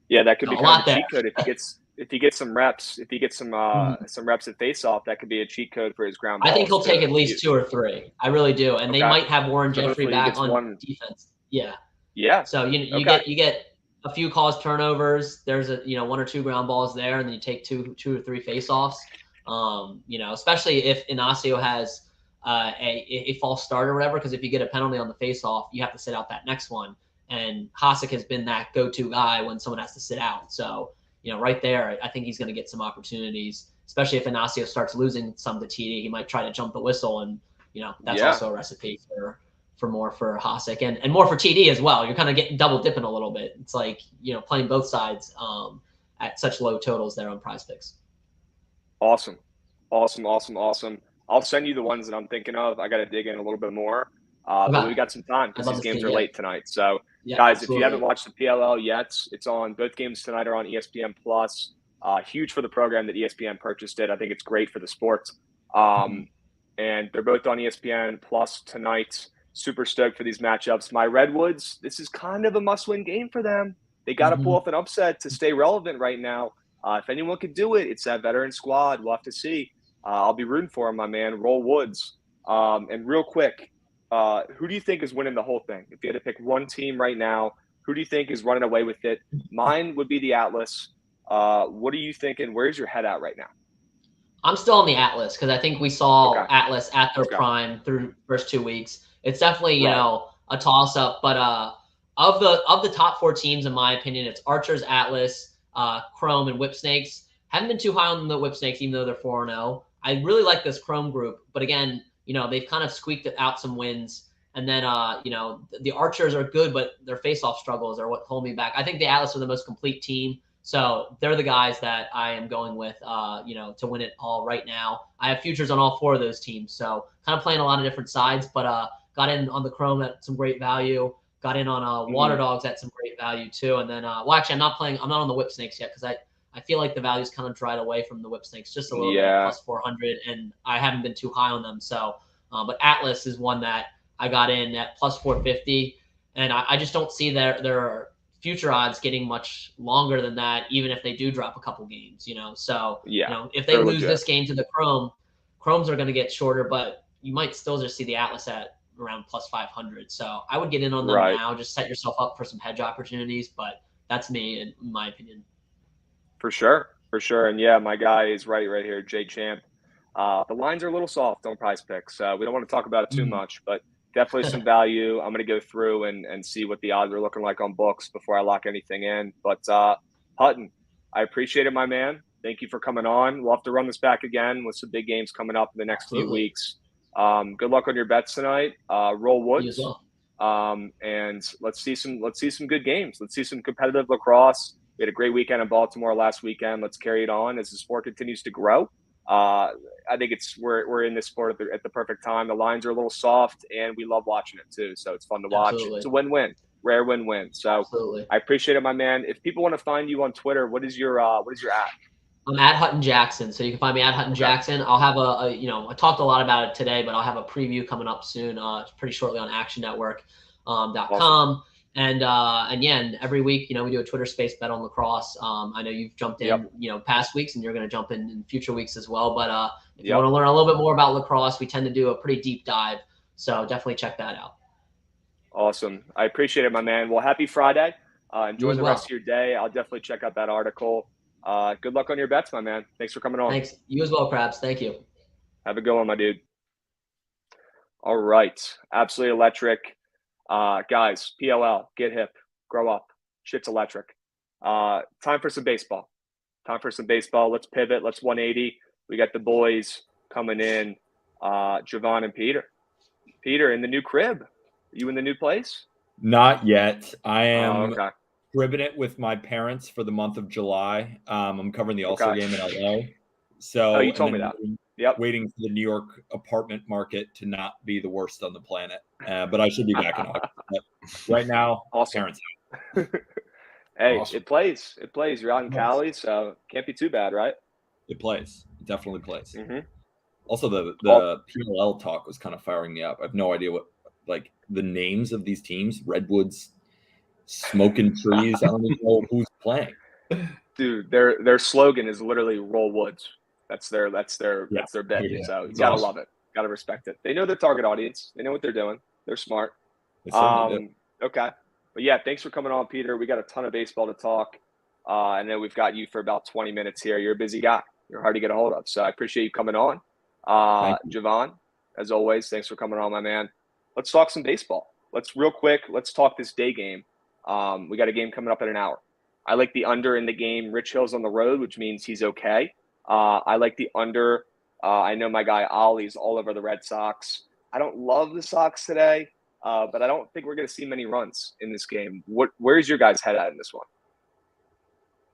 S2: Yeah, that could be kind of a cheat code if he gets if he gets some reps, some reps at face-off, that could be a cheat code for his ground balls.
S3: I think he'll take
S2: to
S3: at least 2 or 3. I really do, and they might have Warren
S2: So
S3: Jeffrey
S2: hopefully he
S3: back
S2: gets
S3: on
S2: one.
S3: defense. Yeah.
S2: Yeah.
S3: So you
S2: Okay.
S3: get a few caused turnovers. There's 1 or 2 ground balls there, and then you take two or 3 face-offs. Especially if Inacio has a false start or whatever, because if you get a penalty on the face-off, you have to sit out that next one. And Hasek has been that go-to guy when someone has to sit out. So, right there, I think he's going to get some opportunities, especially if Inacio starts losing some to TD. He might try to jump the whistle, and that's also a recipe for more for Hasek and more for TD as well. You're kind of getting double dipping a little bit. It's like playing both sides at such low totals there on Prize Picks.
S2: Awesome. I'll send you the ones that I'm thinking of. I got to dig in a little bit more, but we got some time because these games are late tonight. So, guys,
S3: absolutely.
S2: If you haven't watched the PLL yet, it's on. Both games tonight are on ESPN Plus. Huge for the program that ESPN purchased it. I think it's great for the sport. And they're both on ESPN Plus tonight. Super stoked for these matchups. My Redwoods, this is kind of a must-win game for them. They got to pull off an upset to stay relevant right now. If anyone could do it, it's that veteran squad. We'll have to see. I'll be rooting for him, my man. Roll Woods. And real quick, who do you think is winning the whole thing? If you had to pick one team right now, who do you think is running away with it? Mine would be the Atlas. What are you thinking? Where's your head at right now?
S3: I'm still on the Atlas because I think we saw Atlas at their prime through first 2 weeks. It's definitely a toss-up, but of the top 4 teams, in my opinion, it's Archers, Atlas, Chrome, and Whipsnakes. Haven't been too high on the Whipsnakes, even though they're 4-0. I really like this Chrome group, but again, they've kind of squeaked out some wins. And then, the Archers are good, but their face-off struggles are what hold me back. I think the Atlas are the most complete team. So they're the guys that I am going with, to win it all right now. I have futures on all 4 of those teams. So kind of playing a lot of different sides, but got in on the Chrome at some great value. Got in on Water Dogs at some great value too. And then, actually, I'm not on the Whipsnakes yet because I feel like the value's kind of dried away from the Whipsnakes just a little bit, plus 400, and I haven't been too high on them. So, but Atlas is one that I got in at plus 450, and I just don't see their future odds getting much longer than that, even if they do drop a couple games, So, if they lose this game to the Chromes are going to get shorter, but you might still just see the Atlas at around plus 500. So I would get in on them now, just set yourself up for some hedge opportunities. But that's me, in my opinion.
S2: For sure. And yeah, my guy is right here, Jay Champ. The lines are a little soft on Prize Picks. We don't want to talk about it too much, but definitely some value. I'm going to go through and see what the odds are looking like on books before I lock anything in. But Hutton, I appreciate it, my man. Thank you for coming on. We'll have to run this back again with some big games coming up in the next few weeks. Good luck on your bets tonight. Roll Woods.
S3: You as well.
S2: And let's see some good games. Let's see some competitive lacrosse. We had a great weekend in Baltimore last weekend. Let's carry it on as the sport continues to grow. I think we're in this sport at the perfect time. The lines are a little soft, and we love watching it too. So it's fun to watch.
S3: Absolutely.
S2: It's a win-win, rare win-win. So
S3: Absolutely.
S2: I appreciate it, my man. If people want to find you on Twitter, what is your at?
S3: I'm at Hutton Jackson, so you can find me at Hutton Jackson. I'll have I talked a lot about it today, but I'll have a preview coming up soon, pretty shortly on actionnetwork.com.
S2: Awesome.
S3: And every week, we do a Twitter space bet on lacrosse. I know you've jumped in, past weeks, and you're going to jump in future weeks as well. But if you want to learn a little bit more about lacrosse, we tend to do a pretty deep dive. So definitely check that out.
S2: Awesome. I appreciate it, my man. Well, happy Friday. Enjoy the rest of your day. I'll definitely check out that article. Good luck on your bets, my man. Thanks for coming on.
S3: Thanks. You as well, Krabs. Thank you.
S2: Have a good one, my dude. All right. Absolutely electric. Guys, PLL, get hip, grow up. Shit's electric. Time for some baseball. Let's pivot. Let's 180. We got the boys coming in, Jovan and Peter. Peter, in the new crib. Are you in the new place?
S4: Not yet. I am cribbing it with my parents for the month of July. I'm covering the All-Star game in LA. So
S2: you told me that.
S4: Waiting for the New York apartment market to not be the worst on the planet. But I should be back in August. But right now, parents.
S2: Hey, awesome. It plays. You're out in Cali, so can't be too bad, right?
S4: It plays. It definitely plays.
S2: Mm-hmm.
S4: Also, the PLL talk was kind of firing me up. I have no idea what, the names of these teams. Redwoods, Smoking Trees. I don't even know who's playing.
S2: Dude, their slogan is literally "Roll Woods." That's their bet.
S1: Yeah,
S2: So you gotta love it, gotta respect it. They know their target audience. They know what they're doing. They're smart. Okay, but yeah, thanks for coming on, Peter. We got a ton of baseball to talk. I know we've got you for about 20 minutes here. You're a busy guy. You're hard to get a hold of. So I appreciate you coming on. Jovan, as always, thanks for coming on, my man. Let's talk some baseball. Let's talk this day game. We got a game coming up in an hour. I like the under in the game. Rich Hill's on the road, which means he's okay. I like the under. I know my guy Ollie's all over the Red Sox. I don't love the Sox today, but I don't think we're going to see many runs in this game. Where's your guys' head at in this one?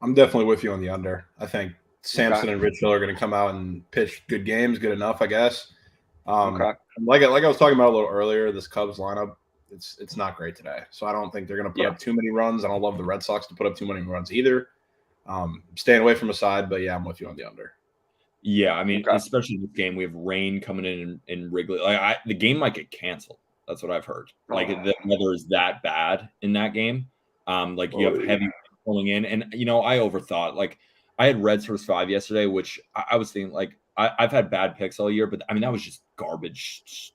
S1: I'm definitely with you on the under. I think Sampson and Rich Hill are going to come out and pitch good games, good enough, I guess. Like I was talking about a little earlier, this Cubs lineup, it's not great today. So I don't think they're going to put up too many runs. I don't love the Red Sox to put up too many runs either. Staying away from a side, but yeah, I'm with you on the under.
S4: Yeah, I mean, especially in this game, we have rain coming in Wrigley. Like the game might get canceled. That's what I've heard. Like the weather is that bad in that game. Like you have heavy pulling in, and I overthought. Like I had Reds first 5 yesterday, which I was thinking like I've had bad picks all year, but I mean that was just garbage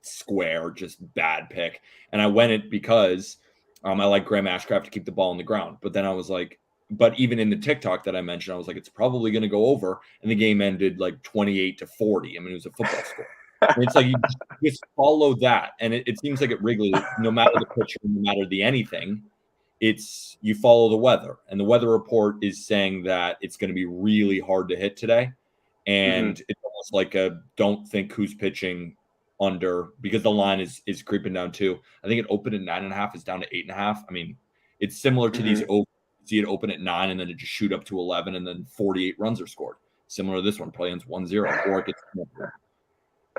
S4: square, just bad pick. And I went it because I like Graham Ashcraft to keep the ball on the ground. But then I was like, but even in the TikTok that I mentioned, I was like, it's probably going to go over. And the game ended like 28-40. I mean, it was a football score. And it's like you just follow that. And it seems like at Wrigley, no matter the pitcher, no matter the anything, it's you follow the weather. And the weather report is saying that it's going to be really hard to hit today. And it's almost like a don't think who's pitching under because the line is creeping down too. I think it opened at 9.5, it's down to 8.5. I mean, it's similar to these over. See it open at 9 and then it just shoot up to 11 and then 48 runs are scored. Similar to this one, probably ends 1-0 or it gets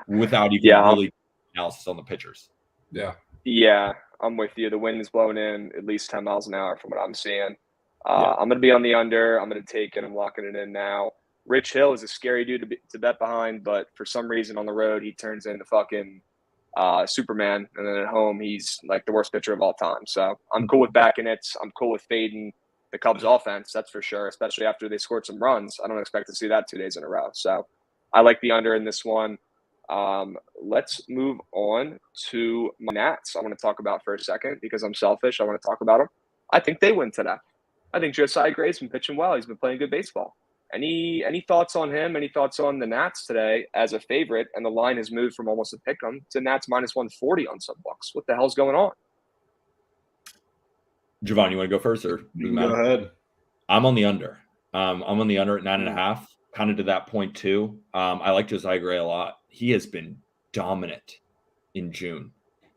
S4: without even really analysis on the pitchers.
S2: Yeah, I'm with you. The wind is blowing in at least 10 miles an hour from what I'm seeing. I'm going to be on the under. I'm going to take it. I'm locking it in now. Rich Hill is a scary dude to bet behind, but for some reason on the road he turns into fucking Superman, and then at home he's like the worst pitcher of all time. So I'm cool with backing it. I'm cool with fading the Cubs offense, that's for sure, especially after they scored some runs. I don't expect to see that 2 days in a row. So I like the under in this one. Let's move on to my Nats. I want to talk about for a second because I'm selfish. I want to talk about them. I think they win today. I think Josiah Gray's been pitching well. He's been playing good baseball. Any thoughts on him? Any thoughts on the Nats today as a favorite? And the line has moved from almost a pick 'em to Nats minus 140 on some books. What the hell's going on?
S4: Jovan, you want to go first or
S1: go ahead?
S4: I'm on the under. I'm on the under at 9.5, kind of to that point too. I like Josiah Gray a lot. He has been dominant in June.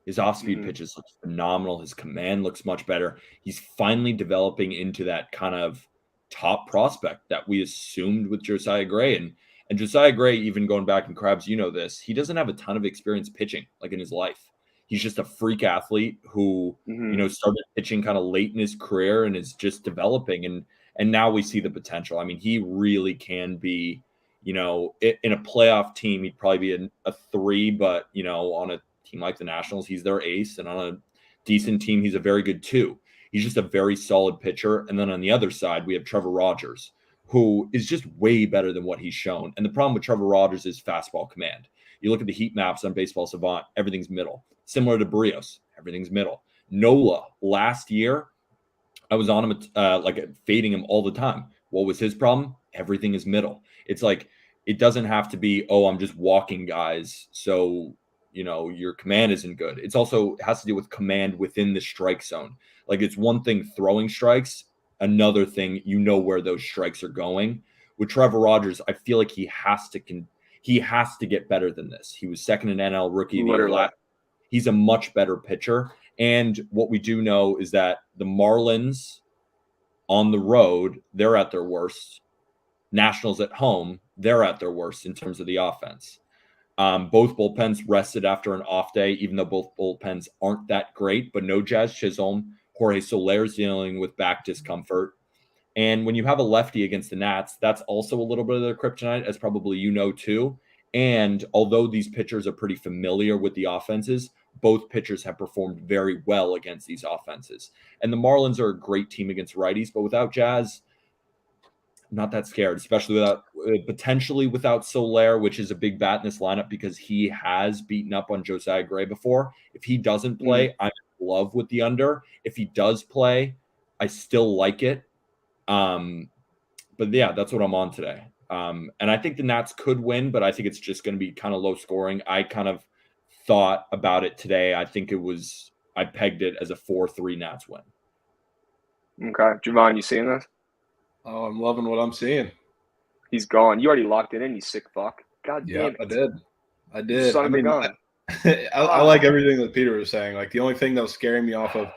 S4: His off-speed pitches look phenomenal. His command looks much better. He's finally developing into that kind of top prospect that we assumed with Josiah Gray. And Josiah Gray, even going back in Krabs, this, he doesn't have a ton of experience pitching like in his life. He's just a freak athlete who, started pitching kind of late in his career and is just developing. And now we see the potential. I mean, he really can be, in a playoff team, he'd probably be a 3, but, on a team like the Nationals, he's their ace. And on a decent team, he's a very good 2. He's just a very solid pitcher. And then on the other side, we have Trevor Rogers, who is just way better than what he's shown. And the problem with Trevor Rogers is fastball command. You look at the heat maps on Baseball Savant, everything's middle. Similar to Barrios, everything's middle. Nola, last year, I was on him, fading him all the time. What was his problem? Everything is middle. It's like, it doesn't have to be, I'm just walking guys, so, your command isn't good. It has to do with command within the strike zone. Like, it's one thing throwing strikes, another thing, where those strikes are going. With Trevor Rogers, I feel like he has to get better than this. He was second in NL Rookie of the Year. He's a much better pitcher. And what we do know is that the Marlins on the road, they're at their worst. Nationals at home, they're at their worst in terms of the offense. Both bullpens rested after an off day, even though both bullpens aren't that great, but no Jazz Chisholm. Jorge Soler's dealing with back discomfort. And when you have a lefty against the Nats, that's also a little bit of their kryptonite, as probably too. And although these pitchers are pretty familiar with the offenses, both pitchers have performed very well against these offenses. And the Marlins are a great team against righties, but without Jazz, not that scared, especially potentially without Soler, which is a big bat in this lineup because he has beaten up on Josiah Gray before. If he doesn't play, I'm in love with the under. If he does play, I still like it. But yeah, that's what I'm on today. And I think the Nats could win, but I think it's just going to be kind of low scoring. I kind of thought about it today. I think I pegged it as a 4-3 Nats win.
S2: Okay. Jovan, you seeing this?
S1: Oh, I'm loving what I'm seeing.
S2: He's gone. You already locked it in, you sick fuck. God damn it.
S1: I did.
S2: Son of a gun.
S1: I like everything that Peter was saying. Like, the only thing that was scaring me off of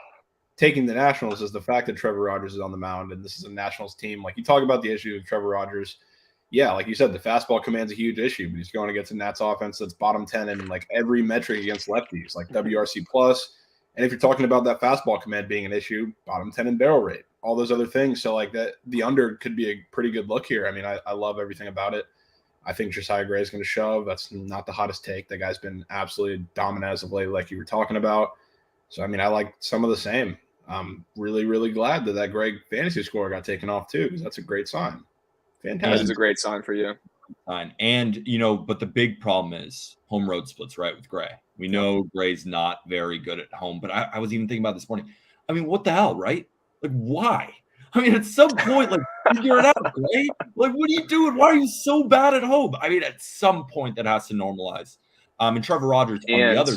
S1: taking the Nationals is the fact that Trevor Rogers is on the mound, and this is a Nationals team. Like, you talk about the issue with Trevor Rogers. Yeah, like you said, the fastball command's a huge issue, but he's going against a Nats offense that's bottom 10 in like every metric against lefties, like WRC plus. And if you're talking about that fastball command being an issue, bottom 10 in barrel rate, all those other things. So like that, the under could be a pretty good look here. I mean, I love everything about it. I think Josiah Gray is going to shove. That's not the hottest take. That guy's been absolutely dominant as of late, like you were talking about. So, I mean, I like some of the same. I'm really, really glad that Gray fantasy score got taken off too, because that's a great sign. Fantastic.
S2: That is a great sign for you.
S4: And, but the big problem is home road splits, right, with Gray. We know Gray's not very good at home, but I was even thinking about this morning. I mean, what the hell, right? Like, why? I mean, at some point, like, figure it out, Gray. Like, what are you doing? Why are you so bad at home? I mean, at some point that has to normalize. And Trevor Rogers, on the other,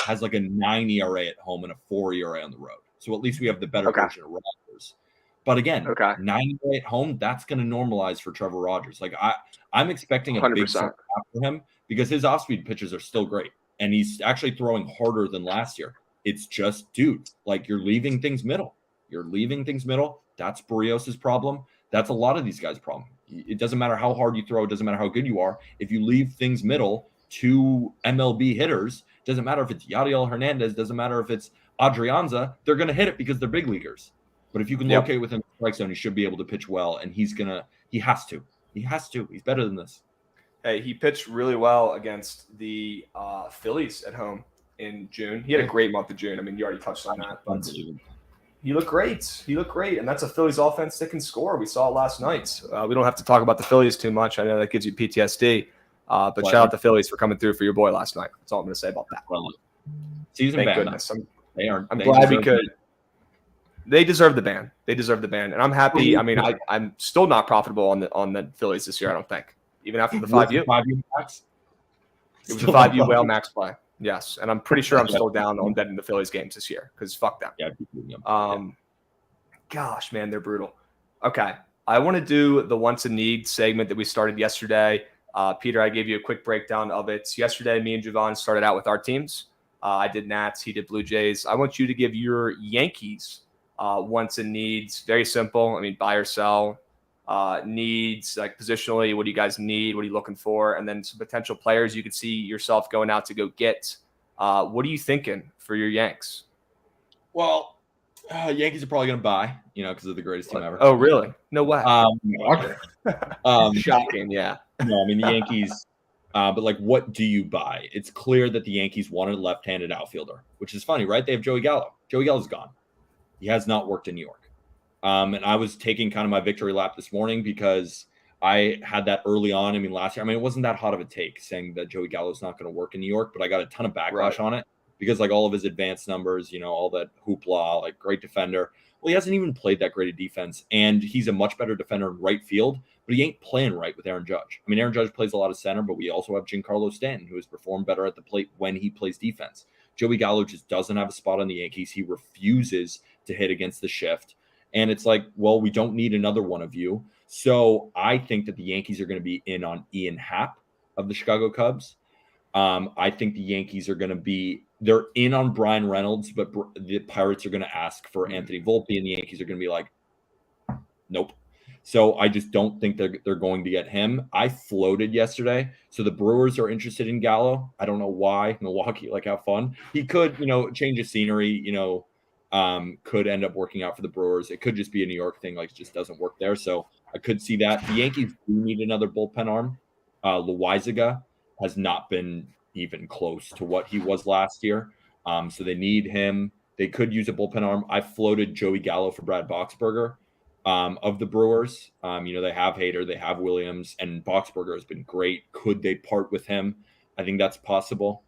S4: has like a 9 ERA at home and a 4 ERA on the road. So at least we have the better version of Rogers. But again, 9 ERA at home, that's going to normalize for Trevor Rogers. Like, I'm expecting a 100%. Big step for him because his off-speed pitches are still great. And he's actually throwing harder than last year. It's just, dude, like, you're leaving things middle. That's Barrios' problem. That's a lot of these guys' problem. It doesn't matter how hard you throw. It doesn't matter how good you are. If you leave things middle to MLB hitters, doesn't matter if it's Yadiel Hernandez, doesn't matter if it's Adrianza, they're going to hit it because they're big leaguers. But if you can locate within the strike zone, he should be able to pitch well, and he has to. He's better than this.
S2: Hey, he pitched really well against the Phillies at home in June. He had a great month of June. I mean, you already touched on that, but he looked great. And that's a Phillies offense that can score. We saw it last night. We don't have to talk about the Phillies too much. I know that gives you PTSD, but shout out the Phillies for coming through for your boy last night. That's all I'm going to say about that.
S4: Well, season
S2: Thank
S4: ban.
S2: goodness. I'm glad we could. They deserve the ban. And I'm happy. I mean, I'm still not profitable on the Phillies this year, I don't think. Even after the 5U.
S4: Max?
S2: It was a 5U whale max play. Yes. And I'm pretty sure I'm still down on betting the Phillies games this year because fuck them. Gosh, man, they're brutal. Okay. I want to do the Wants and Needs segment that we started yesterday. Peter, I gave you a quick breakdown of it. Yesterday, me and Jovan started out with our teams. I did Nats. He did Blue Jays. I want you to give your Yankees wants and needs. Very simple. I mean, buy or sell. Needs, like positionally, what do you guys need? What are you looking for? And then some potential players you could see yourself going out to go get. What are you thinking for your Yanks?
S4: Well, Yankees are probably going to buy, because they're the greatest team ever.
S2: Oh, really? No way.
S4: Shocking, yeah. No, I mean, the Yankees, but like, what do you buy? It's clear that the Yankees wanted a left-handed outfielder, which is funny, right? They have Joey Gallo. Joey Gallo's gone. He has not worked in New York. And I was taking kind of my victory lap this morning because I had that early on. I mean, last year, it wasn't that hot of a take saying that Joey Gallo's not going to work in New York, but I got a ton of backlash on it because like all of his advanced numbers, all that hoopla, like great defender. Well, he hasn't even played that great a defense, and he's a much better defender in right field, but he ain't playing right with Aaron Judge. I mean, Aaron Judge plays a lot of center, but we also have Giancarlo Stanton, who has performed better at the plate when he plays defense. Joey Gallo just doesn't have a spot on the Yankees. He refuses to hit against the shift. And it's like, well, we don't need another one of you. So I think that the Yankees are going to be in on Ian Happ of the Chicago Cubs. I think the Yankees are going to they're in on Brian Reynolds, but the Pirates are going to ask for Anthony Volpe, and the Yankees are going to be like, nope. So I just don't think they're going to get him. I floated yesterday. So the Brewers are interested in Gallo. I don't know why. Milwaukee, have fun. He could, change his scenery, could end up working out for the Brewers. It could just be a New York thing, it just doesn't work there. So I could see that. The Yankees do need another bullpen arm. Loaizaga has not been even close to what he was last year. So they need him. They could use a bullpen arm. I floated Joey Gallo for Brad Boxberger. of the Brewers. They have Hader, they have Williams, and Boxberger has been great. Could they part with him? I think that's possible.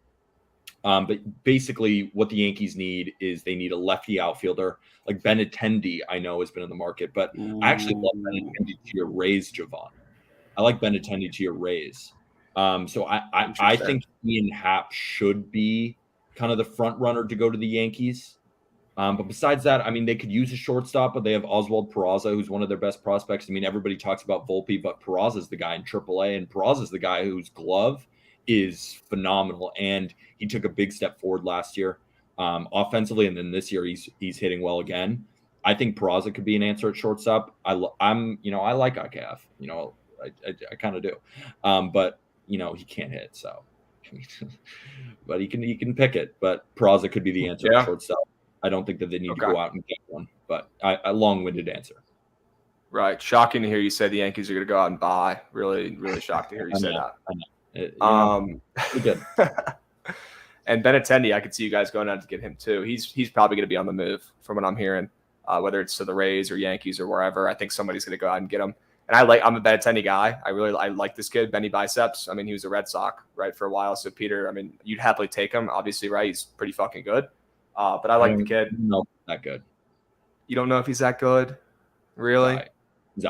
S4: But basically, what the Yankees need is they need a lefty outfielder. Like Benintendi, I know has been in the market, but I actually love Benintendi to your Rays, Jovan. I like Benintendi to your Rays. So I think Ian Happ should be kind of the front runner to go to the Yankees. But besides that, I mean, they could use a shortstop, but they have Oswald Peraza, who's one of their best prospects. I mean, everybody talks about Volpe, but Peraza's the guy in AAA, and Peraza's the guy whose glove is phenomenal. And he took a big step forward last year offensively, and then this year he's hitting well again. I think Peraza could be an answer at shortstop. I like IKF. I kind of do, but he can't hit, so. But he can pick it. But Peraza could be the answer at shortstop. I don't think that they need to go out and get one, but a long-winded answer.
S2: Right. Shocking to hear you say the Yankees are going to go out and buy. Really, really shocked to hear you say that.
S4: Good.
S2: And Benintendi, I could see you guys going out to get him too. He's probably going to be on the move from what I'm hearing, whether it's to the Rays or Yankees or wherever. I think somebody's going to go out and get him. And I'm a Benintendi guy. I like this kid, Benny Biceps. I mean, he was a Red Sox, right, for a while. So Peter, I mean, you'd happily take him, obviously, right? He's pretty fucking good. But I like the kid.
S4: No, that good.
S2: You don't know if he's that good, really?
S4: He's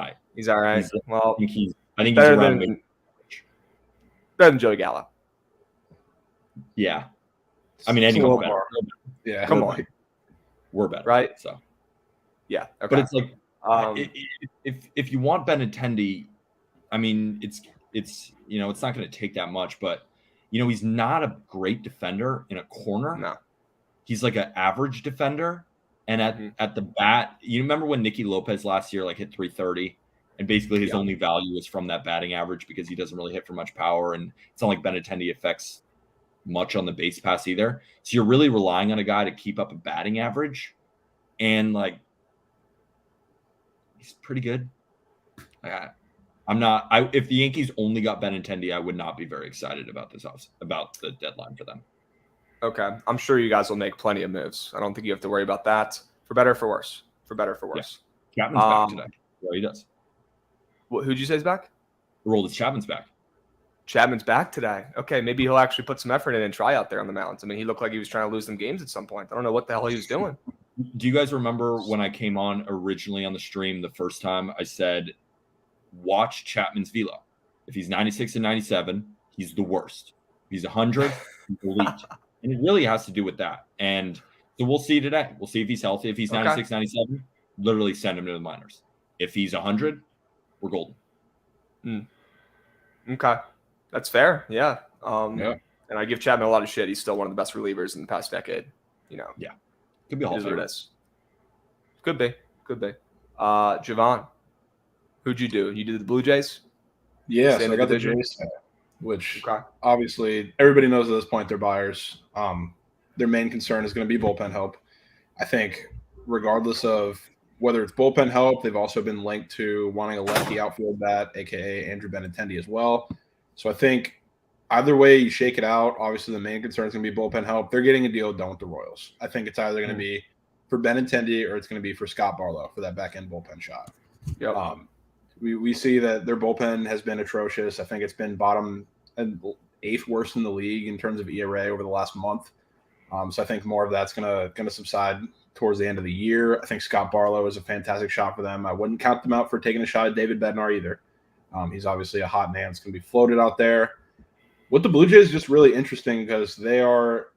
S2: all right. Well,
S4: I think he's around
S2: better than Joey Gallo.
S4: Yeah, I mean, anyone's better.
S1: Yeah,
S2: come on,
S4: we're better,
S2: right?
S4: So,
S2: yeah, okay.
S4: But it's like if you want Benintendi, I mean, it's it's not going to take that much, but he's not a great defender in a corner.
S2: No.
S4: He's like an average defender. And at the bat, you remember when Nicky Lopez last year hit 330 and basically his only value is from that batting average because he doesn't really hit for much power. And it's not like Benintendi affects much on the base pass either. So you're really relying on a guy to keep up a batting average. And he's pretty good. If the Yankees only got Benintendi, I would not be very excited about about the deadline for them.
S2: Okay. I'm sure you guys will make plenty of moves. I don't think you have to worry about that. For better or for worse.
S4: Yeah. Chapman's back today. Well, he does.
S2: Who'd you say is back?
S4: Aroldis Chapman's back.
S2: Chapman's back today. Okay, maybe he'll actually put some effort in and try out there on the mounds. I mean, he looked like he was trying to lose them games at some point. I don't know what the hell he was doing.
S4: Do you guys remember when I came on originally on the stream the first time? I said, watch Chapman's velo. If he's 96 and 97, he's the worst. If he's 100, he's elite. And it really has to do with that. And so we'll see today. We'll see if he's healthy. If he's 96, 97, literally send him to the minors. If he's 100, we're golden.
S2: Okay. That's fair. Yeah. And I give Chapman a lot of shit. He's still one of the best relievers in the past decade.
S4: Yeah. Could be a Hall of Famer.
S2: Could be. Jovan, who'd you do? You did the Blue Jays?
S1: Yeah, so I got the Jays, which obviously everybody knows at this point they're buyers. Their main concern is going to be bullpen help. I think regardless of whether it's bullpen help, they've also been linked to wanting a lefty outfield bat, a.k.a. Andrew Benintendi as well. So I think either way you shake it out, obviously the main concern is going to be bullpen help. They're getting a deal done with the Royals. I think it's either going to be for Benintendi or it's going to be for Scott Barlow for that back-end bullpen shot.
S2: Yep.
S1: We see that their bullpen has been atrocious. I think it's been bottom and 8th worst in the league in terms of ERA over the last month. So I think more of that's going to subside towards the end of the year. I think Scott Barlow is a fantastic shot for them. I wouldn't count them out for taking a shot at David Bednar either. He's obviously a hot man. It's going to be floated out there. With the Blue Jays, just really interesting because they are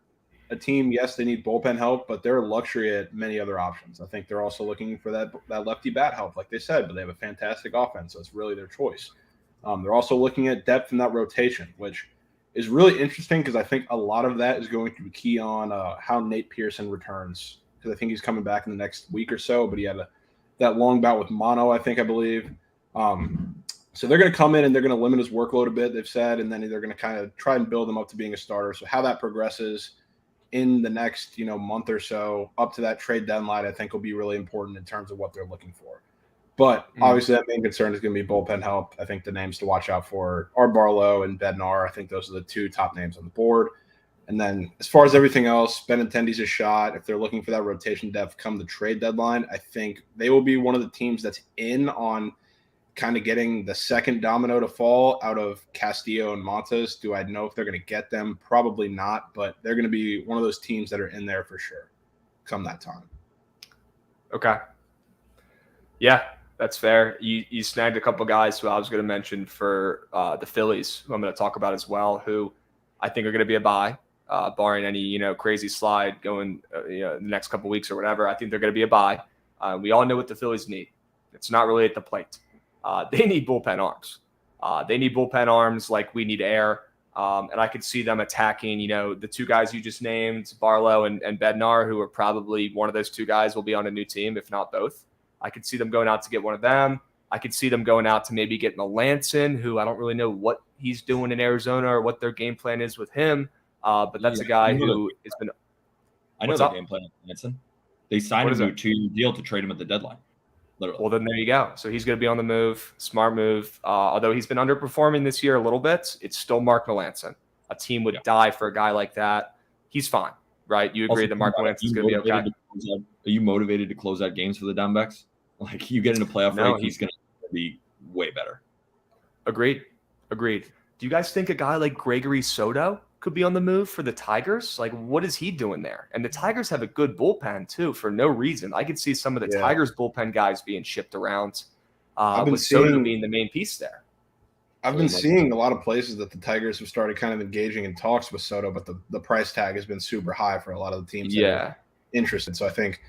S1: a team, yes, they need bullpen help, but they're a luxury at many other options. I think they're also looking for that lefty bat help, like they said, but they have a fantastic offense, so it's really their choice. They're also looking at depth in that rotation, which is really interesting because I think a lot of that is going to be key on how Nate Pearson returns, because I think he's coming back in the next week or so, but he had that long bout with mono, I believe. So they're going to come in and they're going to limit his workload a bit, they've said, and then they're going to kind of try and build him up to being a starter. So how that progresses in the next, month or so up to that trade deadline, I think will be really important in terms of what they're looking for. But obviously that main concern is going to be bullpen help. I think the names to watch out for are Barlow and Bednar. I think those are the two top names on the board. And then as far as everything else, Benintendi's a shot. If they're looking for that rotation depth come the trade deadline, I think they will be one of the teams that's in on kind of getting the second domino to fall out of Castillo and Montes. Do I know if they're going to get them? Probably not, but they're going to be one of those teams that are in there for sure come that time.
S2: Okay. Yeah, that's fair. You snagged a couple guys who I was going to mention for the Phillies, who I'm going to talk about as well, who I think are going to be a buy, barring any crazy slide going the next couple weeks or whatever. I think they're going to be a buy. We all know what the Phillies need. It's not really at the plate. They need bullpen arms. They need bullpen arms like we need air. And I could see them attacking, the two guys you just named, Barlow and Bednar, who are probably one of those two guys will be on a new team, if not both. I could see them going out to get one of them. I could see them going out to maybe get Melanson, who I don't really know what he's doing in Arizona or what their game plan is with him. But that's a guy who has been.
S4: I know their game plan with Melanson. They signed him to a 2-year deal to trade him at the deadline. Literally.
S2: Well, then there you go. So he's going to be on the move. Smart move. Although he's been underperforming this year a little bit, it's still Mark Melanson. A team would die for a guy like that. He's fine, right? You agree that Mark Melanson is going to be okay?
S4: Are you motivated to close out games for the Diamondbacks? Like, you get into playoff rate, he's going to be way better.
S2: Agreed. Do you guys think a guy like Gregory Soto could be on the move for the Tigers? Like, what is he doing there? And the Tigers have a good bullpen too, for no reason. I could see some of the Tigers bullpen guys being shipped around. With Soto being the main piece there.
S1: I've been seeing a lot of places that the Tigers have started kind of engaging in talks with Soto, but the price tag has been super high for a lot of the teams that are interested. So I think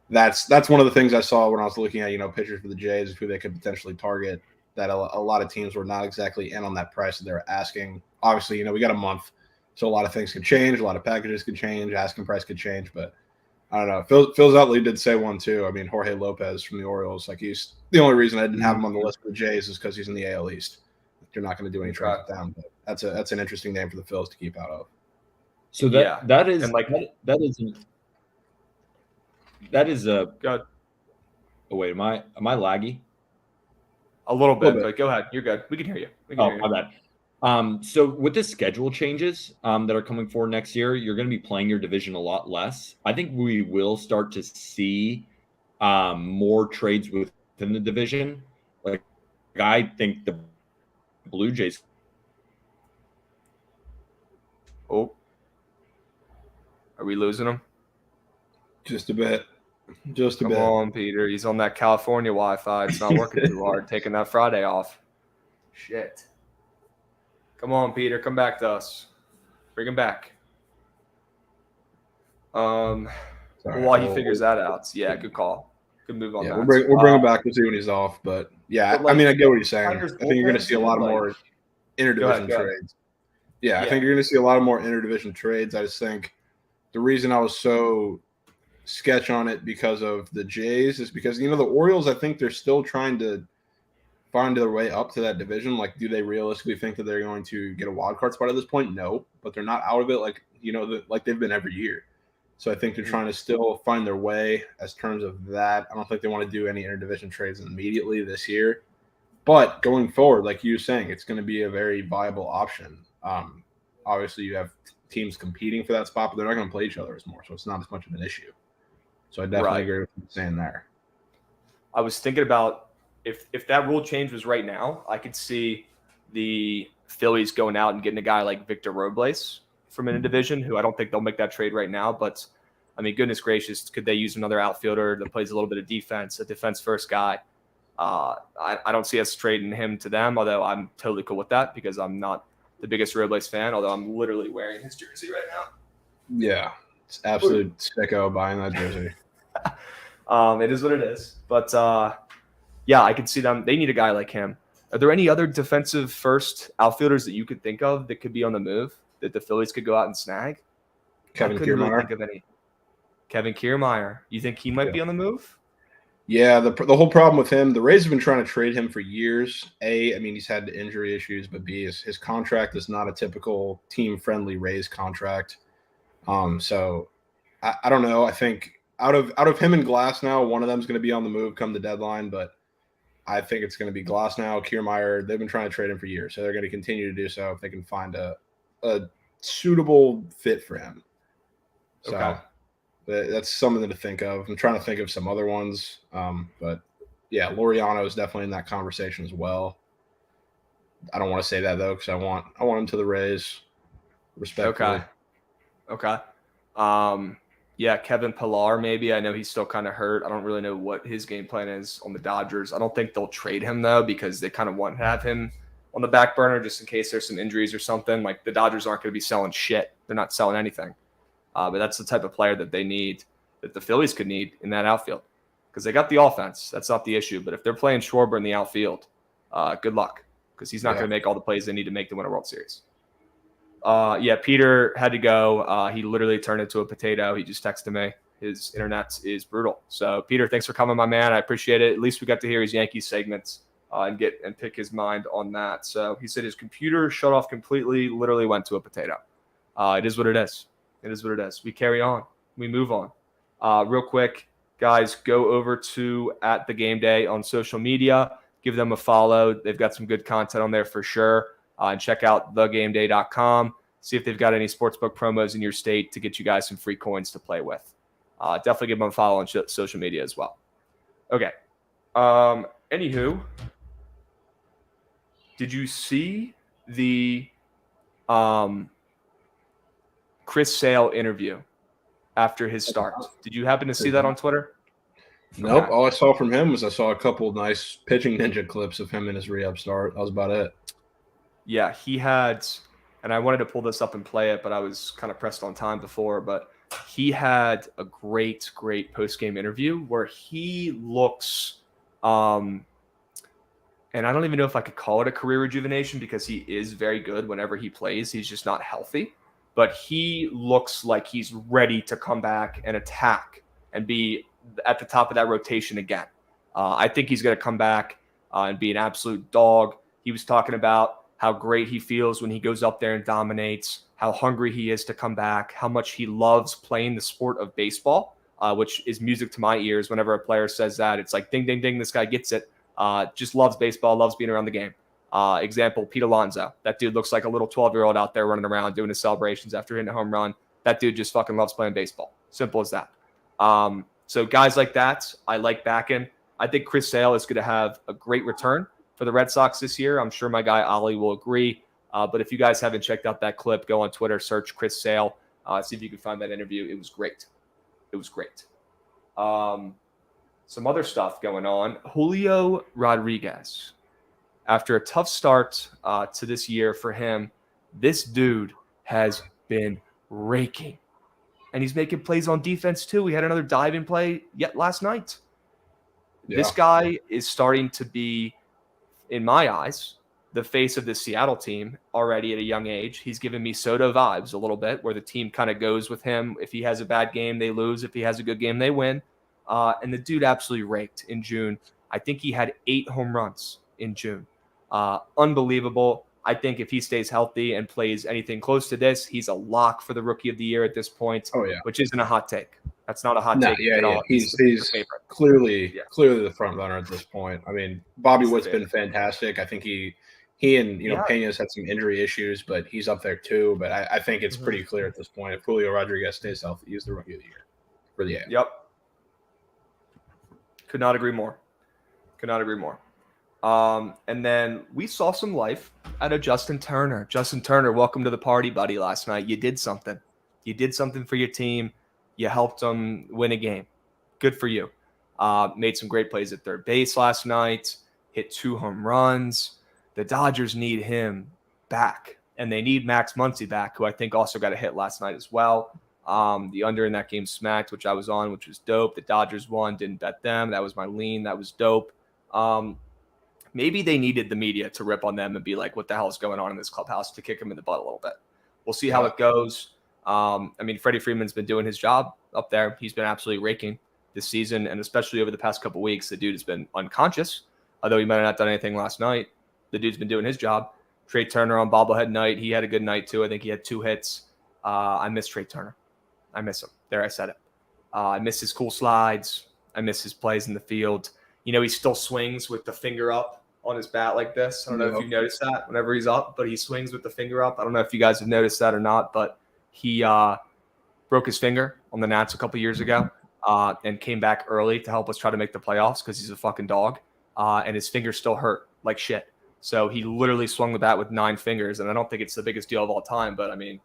S1: that's one of the things I saw when I was looking at pitchers for the Jays, who they could potentially target. That a lot of teams were not exactly in on that price that they were asking. Obviously, we got a month. So a lot of things could change. A lot of packages could change. Asking price could change. But I don't know. Phil's Utley did say one too. I mean, Jorge Lopez from the Orioles. Like, he's the only reason I didn't have him on the list for the Jays is because he's in the AL East. You're not going to do any trades with them. But that's an interesting name for the Phils to keep out of.
S4: So that is a.
S2: Good.
S4: Oh wait, am I laggy?
S2: A little bit, but go ahead. You're good. We can hear you.
S4: My bad. So with the schedule changes that are coming forward next year, you're going to be playing your division a lot less. I think we will start to see more trades within the division. Like, I think the Blue Jays.
S2: Oh, are we losing them?
S1: Just a bit.
S2: Come on, Peter. He's on that California Wi-Fi. It's not working too hard. Taking that Friday off. Shit. Come on, Peter. Come back to us. Bring him back. While he figures that out. Yeah, good call. Good move on that.
S1: We'll bring him back. We'll see when he's off. But yeah, I mean, I get what he's saying. I think you're going to see a lot of more interdivision trades. Yeah, I think you're going to see a lot of more interdivision trades. I just think the reason I was so sketch on it because of the Jays is because, the Orioles, I think they're still trying to find their way up to that division. Like, do they realistically think that they're going to get a wild card spot at this point? No, but they're not out of it like they've been every year. So I think they're trying to still find their way as terms of that. I don't think they want to do any interdivision trades immediately this year. But going forward, like you were saying, it's going to be a very viable option. Obviously, you have teams competing for that spot, but they're not going to play each other as more, so it's not as much of an issue. So I definitely agree with what you're saying there.
S2: I was thinking about if that rule change was right now, I could see the Phillies going out and getting a guy like Victor Robles from in a division, who I don't think they'll make that trade right now. But, I mean, goodness gracious, could they use another outfielder that plays a little bit of defense, a defense-first guy? I don't see us trading him to them, although I'm totally cool with that because I'm not the biggest Robles fan, although I'm literally wearing his jersey right now.
S1: Yeah, it's absolute sicko buying that jersey.
S2: It is what it is. But, yeah, I could see them. They need a guy like him. Are there any other defensive first outfielders that you could think of that could be on the move that the Phillies could go out and snag?
S1: Kevin Kiermaier.
S2: Really think of any. Kevin Kiermaier. You think he might be on the move?
S1: Yeah, the whole problem with him, the Rays have been trying to trade him for years. I mean, he's had injury issues, but B, his contract is not a typical team-friendly Rays contract. So I don't know. I think out of him and Glasnow, one of them is going to be on the move come the deadline, but I think it's going to be Glasnow, Kiermaier. They've been trying to trade him for years, so they're going to continue to do so if they can find a suitable fit for him. So
S2: Okay.
S1: that's something to think of. I'm trying to think of some other ones. But yeah, Laureano is definitely in that conversation as well. I don't want to say that though, because I want him to the Rays, respectfully.
S2: Okay. Yeah, Kevin Pillar, maybe. I know he's still kind of hurt. I don't really know what his game plan is on the Dodgers. I don't think they'll trade him, though, because they kind of want to have him on the back burner just in case there's some injuries or something. Like, the Dodgers aren't going to be selling shit. They're not selling anything. But that's the type of player that they need, that the Phillies could need in that outfield, because they got the offense. That's not the issue. But if they're playing Schwarber in the outfield, good luck, because he's not going to make all the plays they need to make to win a World Series. Yeah, Peter had to go. He literally turned into a potato. He just texted me. His internet is brutal. So, Peter, thanks for coming, my man. I appreciate it. At least we got to hear his Yankees segments and pick his mind on that. So he said his computer shut off completely, literally went to a potato. It is what it is. It is what it is. We carry on. We move on. Real quick, guys, go over to @thegameday on social media. Give them a follow. They've got some good content on there for sure. And check out thegameday.com. See if they've got any sportsbook promos in your state to get you guys some free coins to play with. Definitely give them a follow on social media as well. Okay. Anywho, did you see the Chris Sale interview after his start? Did you happen to see that on Twitter?
S1: Nope.
S2: Okay.
S1: All I saw from him was I saw a couple nice pitching ninja clips of him in his re-up start. That was about it.
S2: Yeah, he had, and I wanted to pull this up and play it, but I was kind of pressed on time before. But he had a great post-game interview where he looks, and I don't even know if I could call it a career rejuvenation, because he is very good whenever he plays. He's just not healthy. But he looks like he's ready to come back and attack and be at the top of that rotation again. I think he's going to come back and be an absolute dog. He was talking about how great he feels when he goes up there and dominates, how hungry he is to come back, how much he loves playing the sport of baseball, which is music to my ears. Whenever a player says that, it's like, ding, ding, ding, this guy gets it. Just loves baseball, loves being around the game. Example, Pete Alonso. That dude looks like a little 12-year-old out there running around doing his celebrations after hitting a home run. That dude just fucking loves playing baseball. Simple as that. So guys like that, I like backing. I think Chris Sale is going to have a great return for the Red Sox this year. I'm sure my guy Ollie will agree. But if you guys haven't checked out that clip, go on Twitter, search Chris Sale, see if you can find that interview. It was great. It was great. Some other stuff going on. Julio Rodriguez. After a tough start to this year for him, this dude has been raking. And he's making plays on defense too. He had another diving play yet last night. Yeah. This guy is starting to be, in my eyes, the face of the Seattle team already at a young age. He's giving me Soto vibes a little bit, where the team kind of goes with him. If he has a bad game, they lose. If he has a good game, they win. And the dude absolutely raked in June. I think he had 8 home runs in June. Unbelievable. I think if he stays healthy and plays anything close to this, he's a lock for the Rookie of the Year at this point.
S1: Oh, yeah.
S2: Which isn't a hot take. That's not a hot take at all.
S1: He's clearly the front runner at this point. I mean, Bobby Witt's been fantastic. I think he and Pena's had some injury issues, but he's up there too. But I think it's pretty clear at this point, if Julio Rodriguez stays healthy, he's the Rookie of the Year for the AL.
S2: Yep. Could not agree more. And then we saw some life out of Justin Turner. Justin Turner, welcome to the party, buddy, last night. You did something. You did something for your team. You helped them win a game. Good for you. Made some great plays at third base last night. Hit 2 home runs. The Dodgers need him back. And they need Max Muncy back, who I think also got a hit last night as well. The under in that game smacked, which I was on, which was dope. The Dodgers won, didn't bet them. That was my lean. That was dope. Maybe they needed the media to rip on them and be like, what the hell is going on in this clubhouse, to kick him in the butt a little bit. We'll see how it goes. I mean, Freddie Freeman's been doing his job up there. He's been absolutely raking this season, and especially over the past couple weeks, the dude has been unconscious, although he might have not done anything last night. The dude's been doing his job. Trey Turner on bobblehead night, he had a good night too. I think he had 2 hits. I miss Trey Turner. I miss him. There, I said it. I miss his cool slides. I miss his plays in the field. He still swings with the finger up on his bat like this. I don't know if
S1: No.
S2: you noticed that whenever he's up, but he swings with the finger up. I don't know if you guys have noticed that or not, but he broke his finger on the Nats a couple years ago and came back early to help us try to make the playoffs because he's a fucking dog. And his finger still hurt like shit. So he literally swung the bat with 9 fingers. And I don't think it's the biggest deal of all time, but I mean,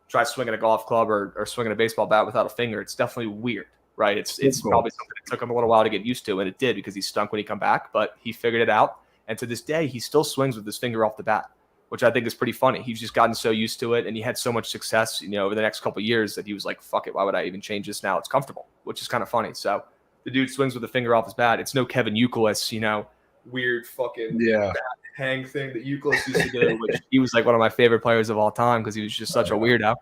S2: try swinging a golf club or swinging a baseball bat without a finger. It's definitely weird, right? It's
S1: Cool.
S2: probably something that took him a little while to get used to, and it did because he stunk when he come back, but he figured it out. And to this day, he still swings with his finger off the bat, which I think is pretty funny. He's just gotten so used to it, and he had so much success, over the next couple of years that he was like, fuck it, why would I even change this now? It's comfortable, which is kind of funny. So the dude swings with the finger off his bat. It's no Kevin Youkilis, weird fucking bat hang thing that Youkilis used to do, which he was like one of my favorite players of all time because he was just such a weirdo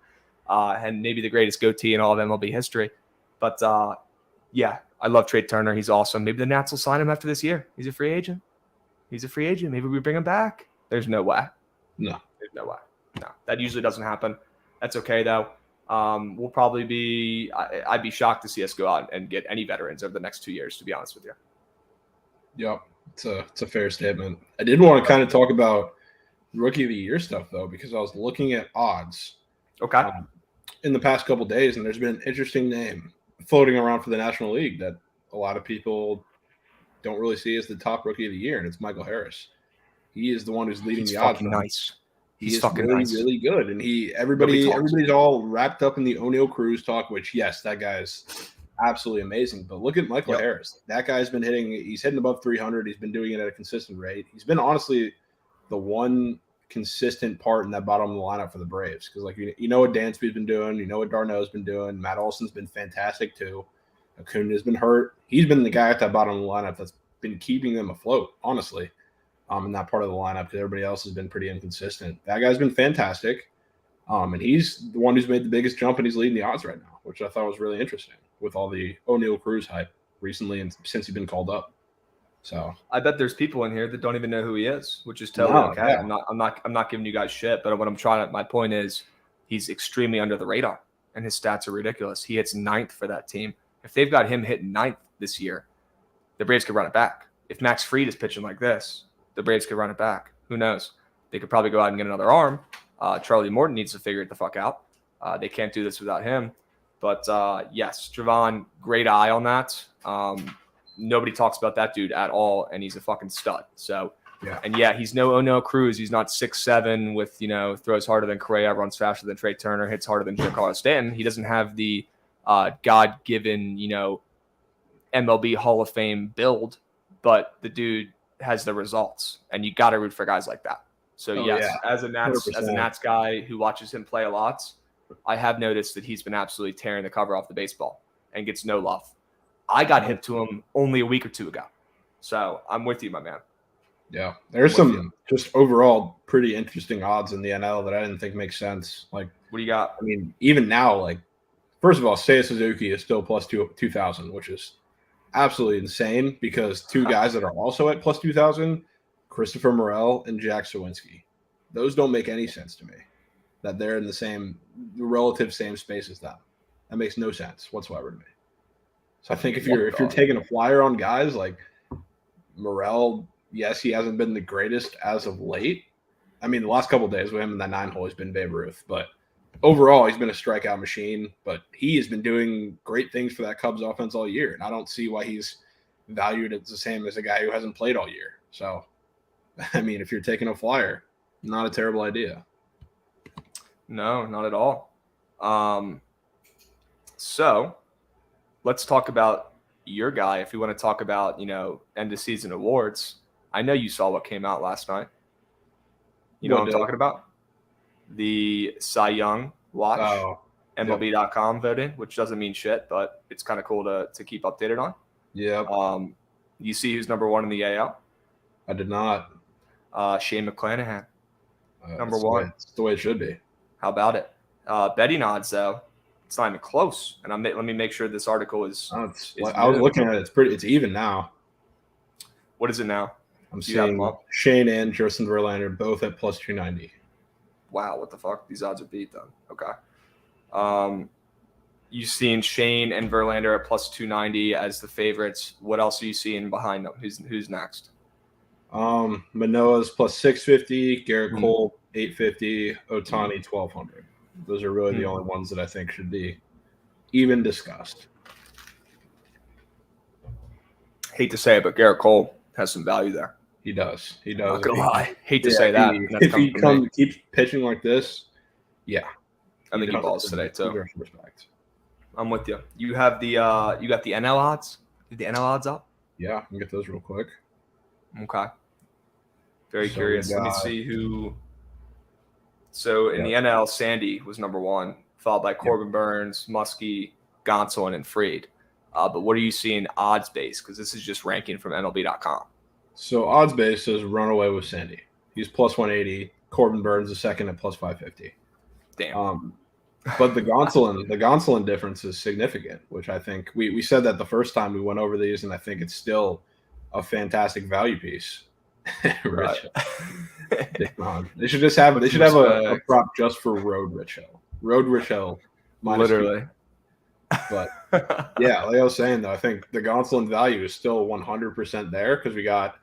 S2: and maybe the greatest goatee in all of MLB history. But yeah, I love Trey Turner. He's awesome. Maybe the Nats will sign him after this year. He's a free agent. Maybe we bring him back. There's no way.
S1: No.
S2: There's no way. No, that usually doesn't happen. That's okay, though. We'll probably be – I'd be shocked to see us go out and get any veterans over the next 2 years, to be honest with you.
S1: Yep. It's a fair statement. I did want to kind of talk about Rookie of the Year stuff, though, because I was looking at odds
S2: Okay.
S1: in the past couple of days, and there's been an interesting name floating around for the National League that a lot of people don't really see as the top Rookie of the Year, and it's Michael Harris. He is the one who's leading
S2: He's
S1: the odds.
S2: fucking nice.
S1: He's
S2: fucking
S1: really,
S2: nice.
S1: really good. And everybody's all wrapped up in the O'Neal Cruz talk, which, yes, that guy's absolutely amazing. But look at Michael Harris. That guy's been he's hitting above 300. He's been doing it at a consistent rate. He's been honestly the one consistent part in that bottom of the lineup for the Braves. Because, like, you know what Dansby's been doing. You know what Darno's been doing. Matt Olson's been fantastic, too. Acuna's been hurt. He's been the guy at that bottom of the lineup that's been keeping them afloat, honestly. In that part of the lineup because everybody else has been pretty inconsistent. That guy's been fantastic. And he's the one who's made the biggest jump and he's leading the odds right now, which I thought was really interesting with all the O'Neal Cruz hype recently and since he's been called up. So
S2: I bet there's people in here that don't even know who he is, which is totally okay.
S1: Yeah.
S2: I'm not giving you guys shit, but my point is he's extremely under the radar and his stats are ridiculous. He hits 9th for that team. If they've got him hitting 9th this year, the Braves could run it back. If Max Fried is pitching like this, the Braves could run it back. Who knows? They could probably go out and get another arm. Charlie Morton needs to figure it the fuck out. They can't do this without him. But yes, Jovan, great eye on that. Nobody talks about that dude at all, and he's a fucking stud. So, and he's no O'Neal Cruz. He's not 6'7" with, throws harder than Correa, runs faster than Trey Turner, hits harder than Giancarlo Stanton. He doesn't have the God-given, MLB Hall of Fame build, but the dude has the results, and you got to root for guys like that. So as a Nats guy who watches him play a lot, I have noticed that he's been absolutely tearing the cover off the baseball and gets no love. I got hip to him only a week or two ago, so I'm with you, my man.
S1: Yeah, there's some just overall pretty interesting odds in the NL that I didn't think make sense. Like,
S2: what do you got?
S1: I mean, even now, like, first of all, Seiya Suzuki is still plus 2,000, which is absolutely insane because two guys that are also at plus 2,000, Christopher Morel and Jack Sawinski. Those don't make any sense to me that they're in the relative same space as them. That makes no sense whatsoever to me. So I think if you're taking a flyer on guys like Morel, yes, he hasn't been the greatest as of late. I mean, the last couple of days with him in that 9-hole has been Babe Ruth, but overall, he's been a strikeout machine, but he has been doing great things for that Cubs offense all year, and I don't see why he's valued as the same as a guy who hasn't played all year. So, I mean, if you're taking a flyer, not a terrible idea.
S2: No, not at all. So, let's talk about your guy. If we want to talk about, end of season awards, I know you saw what came out last night. You know what I'm talking about? The Cy Young watch, MLB.com voted, which doesn't mean shit, but it's kind of cool to keep updated on.
S1: Yeah.
S2: You see who's number 1 in the AL?
S1: I did not.
S2: Shane McClanahan, number 1.
S1: It's the way it should be.
S2: How about it? Betting odds, though, it's not even close. And let me make sure this article is.
S1: I was looking at it. It's even now.
S2: What is it now?
S1: I'm seeing Shane and Justin Verlander both at plus 290.
S2: Wow, what the fuck? These odds are beat, then. Okay. You've seen Shane and Verlander at plus 290 as the favorites. What else are you seeing behind them? Who's next?
S1: Manoa's plus 650, Garrett
S4: Mm.
S1: Cole 850, Otani 1200. Those are really the only ones that I think should be even discussed.
S2: Hate to say it, but Garrett Cole has some value there.
S1: He does. He
S2: I'm
S1: does.
S2: not gonna
S1: If he-
S2: lie. Hate to
S1: yeah,
S2: say that.
S1: he-
S2: and that's
S1: if he
S2: coming from me.
S1: keeps pitching like this, yeah,
S2: I think he balls today too.
S1: deserves respect.
S2: I'm with you. You have the you got the NL odds. Did the NL odds up?
S1: Yeah, I can get those real quick.
S2: Okay. Very
S1: So
S2: curious.
S1: we
S2: Let me
S1: got-
S2: see who. So in the NL, Sandy was number one, followed by Corbin Burns, Muskie, Gonsolin, and Fried. But what are you seeing odds based? Because this is just ranking from MLB.com.
S1: So odds base says runaway with Sandy. He's plus 180. Corbin Burns is second at plus 550.
S2: Damn.
S1: But the Gonsolin difference is significant, which I think we said that the first time we went over these, and I think it's still a fantastic value piece.
S2: Right.
S1: They should just have
S2: With
S1: a prop just for Road Rich Hill. Road Rich Hill. minus
S2: Literally.
S1: 2. But yeah, like I was saying though, I think the Gonsolin value is still 100% there because we got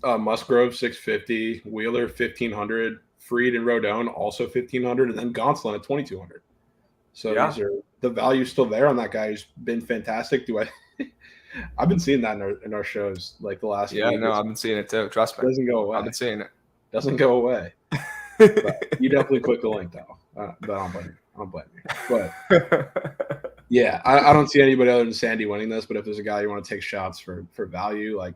S1: Musgrove 650, Wheeler 1500, Fried and Rodon also 1500, and then Gonsolin at 2200. So
S2: Yeah.
S1: these are the value still there on that guy who's been fantastic. I've been seeing that in our shows like the last
S2: Yeah,
S1: week.
S2: no, I've been seeing it too. Trust
S1: It
S2: me.
S1: doesn't go away.
S2: I've been seeing it.
S1: Doesn't go away. But you definitely click the link though. But I don't blame you. But yeah, I don't see anybody other than Sandy winning this. But if there's a guy you want to take shots for value, like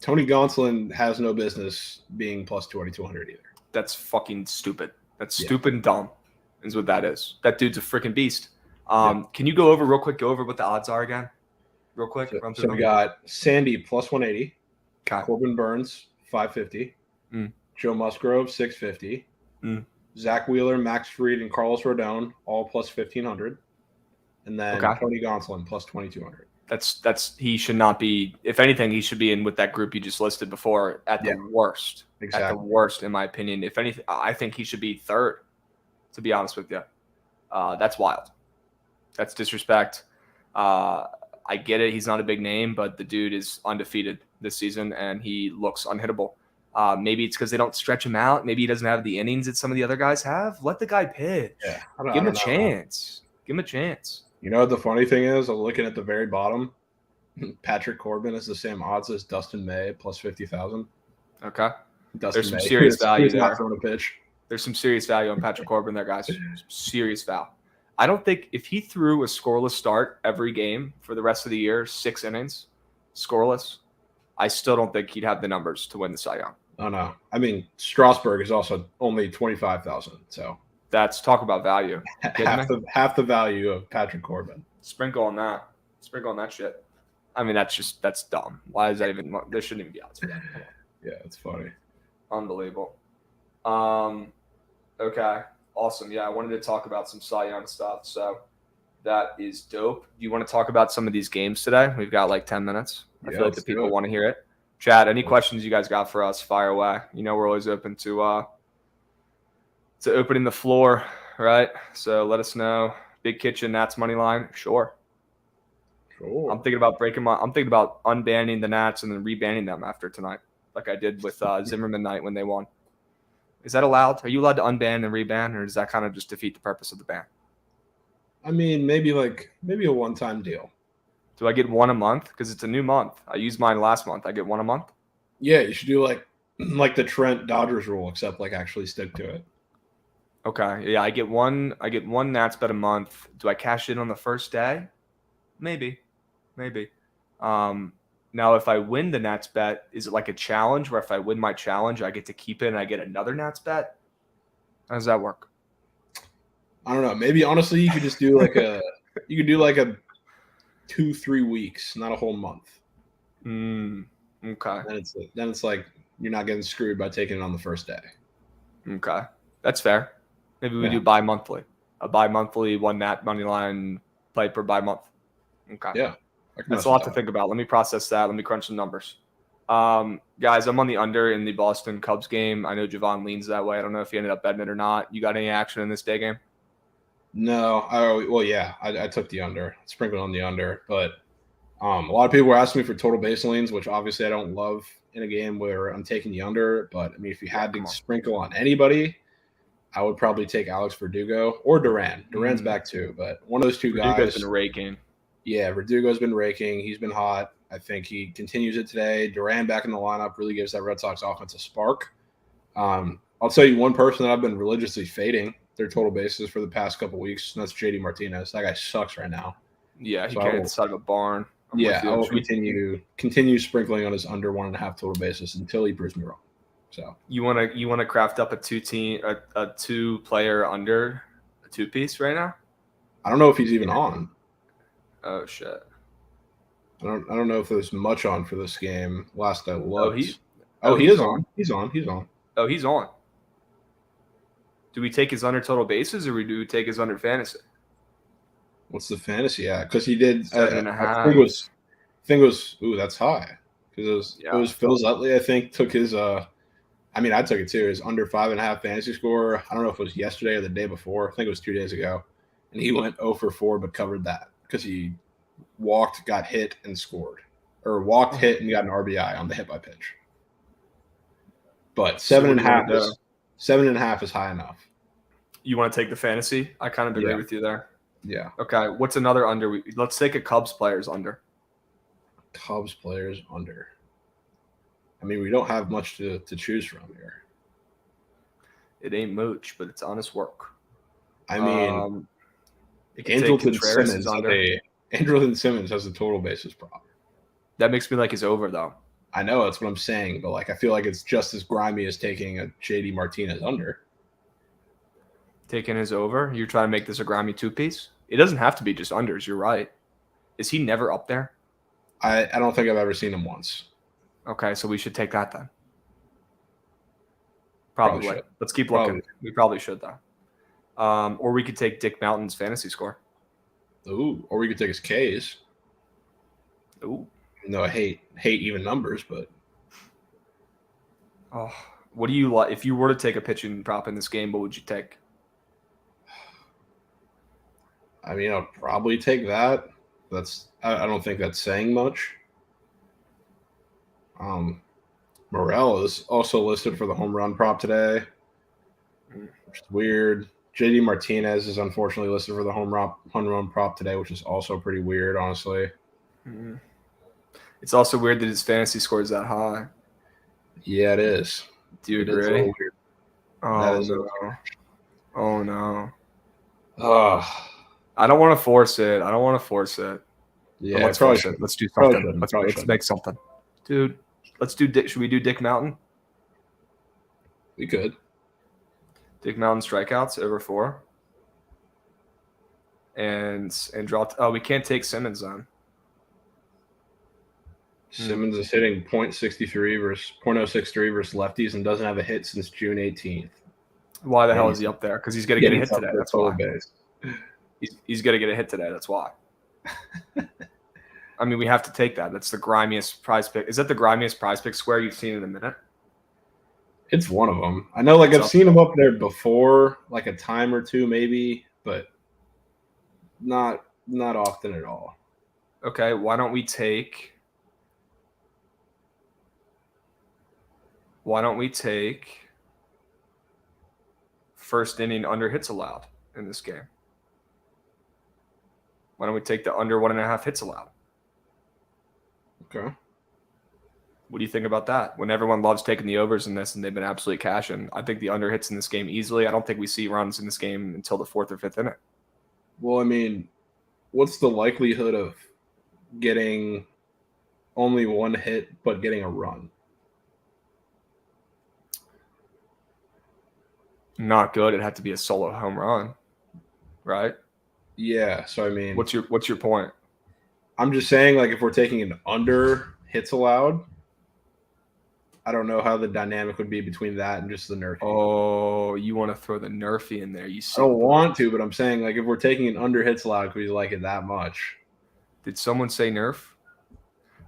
S1: Tony Gonsolin has no business being plus 2200 either.
S2: That's fucking stupid. That's stupid and dumb is what that is. That dude's a freaking beast. Can you go over what the odds are again? Real quick.
S1: So we got Sandy plus 180,
S2: Okay.
S1: Corbin Burns 550, Joe Musgrove 650, Zach Wheeler, Max Fried, and Carlos Rodon all plus 1500, and then Tony Gonsolin plus 2200.
S2: That's he should not be. If anything, he should be in with that group you just listed before at the worst.
S1: Exactly.
S2: At the worst, in my opinion. If anything, I think he should be third. To be honest with you, that's wild. That's disrespect. I get it. He's not a big name, but the dude is undefeated this season, and he looks unhittable. Maybe it's because they don't stretch him out. Maybe he doesn't have the innings that some of the other guys have. Let the guy pitch.
S1: Yeah,
S2: Give him a chance. Give him a chance.
S1: You know what the funny thing is? I'm looking at the very bottom. Patrick Corbin is the same odds as Dustin May plus 50,000.
S2: Okay.
S1: There's
S2: some serious value there.
S1: Not throwing a pitch.
S2: There's some serious value on Patrick Corbin there, guys. Serious value. I don't think if he threw a scoreless start every game for the rest of the year, 6 innings, scoreless, I still don't think he'd have the numbers to win the Cy Young.
S1: Oh, no. I mean, Strasburg is also only 25,000. So
S2: that's talk about value.
S1: half the value of Patrick Corbin.
S2: Sprinkle on that. Sprinkle on that shit. I mean, that's dumb. Why is that even? There shouldn't even be odds for that.
S1: Yeah, it's funny.
S2: Unbelievable. Okay. Awesome. Yeah, I wanted to talk about some Cy Young stuff. So that is dope. Do you want to talk about some of these games today? We've got like 10 minutes. I feel like the people want to hear it. Chad, any questions you guys got for us? Fire away. You know, we're always open to opening the floor, right? So let us know. Big Kitchen, Nats money line. Sure. I'm thinking about unbanning the Nats and then rebanning them after tonight, like I did with Zimmerman night when they won. Is that allowed? Are you allowed to unban and reban, or does that kind of just defeat the purpose of the ban?
S1: I mean, maybe a one-time deal.
S2: Do I get one a month? Because it's a new month. I used mine last month. I get one a month?
S1: Yeah, you should do like the Trent Dodgers rule, except like actually stick to it.
S2: Okay. Yeah, I get one Nats bet a month. Do I cash in on the first day? Maybe. Now, if I win the Nats bet, is it like a challenge where if I win my challenge, I get to keep it and I get another Nats bet? How does that work?
S1: I don't know. Maybe honestly, you could just do like a 2-3 weeks, not a whole month.
S2: Okay.
S1: Then it's like you're not getting screwed by taking it on the first day.
S2: Okay. That's fair. Maybe we do bi-monthly. A bi-monthly one Nat money line play per bi-month. Okay.
S1: Yeah.
S2: That's a lot to think about. Let me process that. Let me crunch some numbers. Guys, I'm on the under in the Boston Cubs game. I know Jovan leans that way. I don't know if he ended up betting it or not. You got any action in this day game?
S1: No. I took the under. Sprinkled on the under, but A lot of people were asking me for total base lanes, which obviously I don't love in a game where I'm taking the under. But I mean, if you had to sprinkle on anybody, I would probably take Alex Verdugo or Duran. Duran's back too, but one of those two guys.
S2: Verdugo's been raking.
S1: Yeah, Verdugo's been raking. He's been hot. I think he continues it today. Duran back in the lineup really gives that Red Sox offense a spark. I'll tell you one person that I've been religiously fading their total bases for the past couple weeks, and that's JD Martinez. That guy sucks right now.
S2: Yeah, he carried the side of a barn.
S1: I will continue sprinkling on his under 1.5 total bases until he proves me wrong. So
S2: you want to craft up a two player under a 2-piece right now?
S1: I don't know if he's even on.
S2: Oh shit!
S1: I don't know if there's much on for this game. Last I looked.
S2: He
S1: is on. He's on.
S2: Oh, he's on. Do we take his under total bases or do we take his under fantasy?
S1: What's the fantasy at? Because he did
S2: 7.5.
S1: I think it was ooh, that's high. Because it was Phil Zutley, I think, took his I took it too. His under 5.5 fantasy score. I don't know if it was yesterday or the day before. I think it was 2 days ago. And he went 0 for 4 but covered that because he walked, got hit, and scored. Or walked, hit, and got an RBI on the hit by pitch. But 7.5 is high enough.
S2: You want to take the fantasy? I kind of agree with you there.
S1: Yeah.
S2: Okay. What's another under? Let's take a Cubs players under.
S1: Cubs players under. I mean, we don't have much to choose from here.
S2: It ain't mooch, but it's honest work.
S1: I mean, Andrelton Simmons has a total bases prop.
S2: That makes me like his over, though.
S1: I know, that's what I'm saying, but I feel like it's just as grimy as taking a JD Martinez under.
S2: Taking his over? You're trying to make this a grimy 2-piece? It doesn't have to be just unders. You're right. Is he never up there?
S1: I don't think I've ever seen him once.
S2: Okay, so we should take that then. Probably. Let's keep looking. We probably should, though. Or we could take Dick Mountain's fantasy score.
S1: Ooh, or we could take his Ks.
S2: Ooh.
S1: No, I hate even numbers, but
S2: what do you like? If you were to take a pitching prop in this game, what would you take?
S1: I mean, I'll probably take that. I don't think that's saying much. Morel is also listed for the home run prop today, which is weird. JD Martinez is unfortunately listed for the home run prop today, which is also pretty weird, honestly.
S2: Mm-hmm. It's also weird that his fantasy score is that high.
S1: Yeah, it is.
S2: Do you agree? Oh no. I don't want to force it.
S1: Yeah,
S2: let's force it. Let's do something. Let's make something. Dude, should we do Dick Mountain?
S1: We could.
S2: Dick Mountain strikeouts over 4. And draw. We can't take Simmons on.
S1: Simmons is hitting .63 versus .063 versus lefties and doesn't have a hit since June 18th.
S2: Why the hell is he up there? Because he's going to get a hit today. That's why. He's going to get a hit today. That's why. I mean, we have to take that. That's the grimiest prize pick. Is that the grimiest prize pick square you've seen in a minute?
S1: It's one of them. I know, I've seen him up there before, a time or two maybe, but not often at all.
S2: Okay, why don't we take first inning under hits allowed in this game? Why don't we take the under 1.5 hits allowed?
S1: Okay.
S2: What do you think about that? When everyone loves taking the overs in this and they've been absolutely cashing, I think the under hits in this game easily. I don't think we see runs in this game until the 4th or 5th inning.
S1: Well, I mean, what's the likelihood of getting only one hit but getting a run?
S2: Not good. It had to be a solo home run, right?
S1: Yeah. So I mean,
S2: what's your point?
S1: I'm just saying, if we're taking an under hits allowed, I don't know how the dynamic would be between that and just the Nerfy.
S2: Oh, you want to throw the Nerfy in there?
S1: I don't want to, but I'm saying, if we're taking an under hits allowed, because we like it that much.
S2: Did someone say Nerf?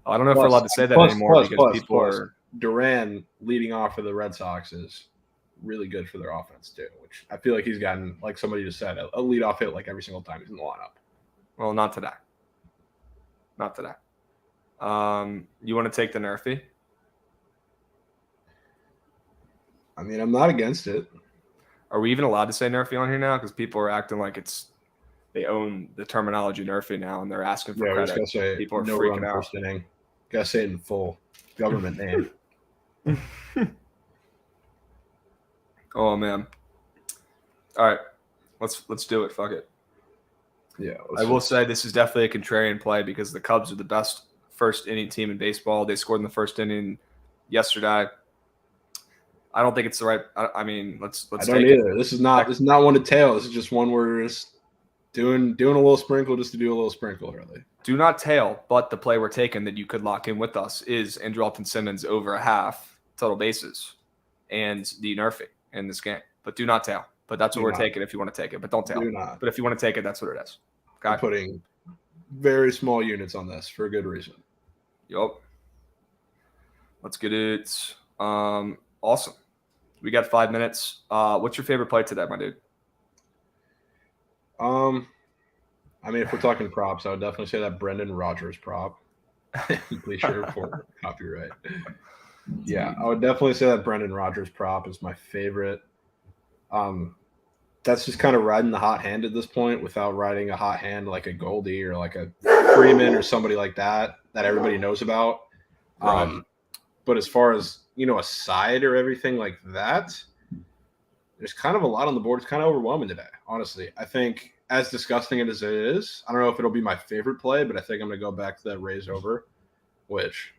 S2: I don't know if we're allowed to say that anymore because people are.
S1: Duran leading off for the Red Sox is really good for their offense too, which I feel like he's gotten, like somebody just said, a leadoff hit every single time he's in the lineup.
S2: Well, not today. You want to take the Nerfy?
S1: I mean, I'm not against it.
S2: Are we even allowed to say Nerfy on here now? Because people are acting like they own the terminology Nerfy now, and they're asking for
S1: Yeah, we just
S2: credit.
S1: gotta say
S2: People are
S1: no
S2: freaking
S1: run
S2: out.
S1: first inning. Gotta say it in full. Government name.
S2: Oh man. All right, let's do it. Fuck it.
S1: Yeah.
S2: I will say this is definitely a contrarian play because the Cubs are the best first inning team in baseball. They scored in the first inning yesterday. I don't think it's the right. I mean, let's
S1: I don't
S2: take
S1: either.
S2: it.
S1: This is not one to tail. This is just one where we're just doing a little sprinkle just to do a little sprinkle, really.
S2: Do not tail, but the play we're taking that you could lock in with us is Andrelton Simmons over a half total bases and the Nerfy in this game. But do not tail. But that's what we're taking if you want to take it. But don't tail.
S1: Do not.
S2: But if you want to take it, that's what it is. Okay?
S1: I'm putting very small units on this for a good reason.
S2: Yup. Let's get it. Awesome. We got 5 minutes. What's your favorite play today, my dude?
S1: I mean, if we're talking props, I would definitely say that Brendan Rodgers prop. Please share for copyright. Yeah, I would definitely say that Brendan Rodgers prop is my favorite. That's just kind of riding the hot hand at this point without riding a hot hand like a Goldie or like a Freeman or somebody like that everybody knows about.
S2: Right.
S1: But as far as, a side or everything like that, there's kind of a lot on the board. It's kind of overwhelming today, honestly. I think as disgusting as it is, I don't know if it'll be my favorite play, but I think I'm going to go back to that Rays over, which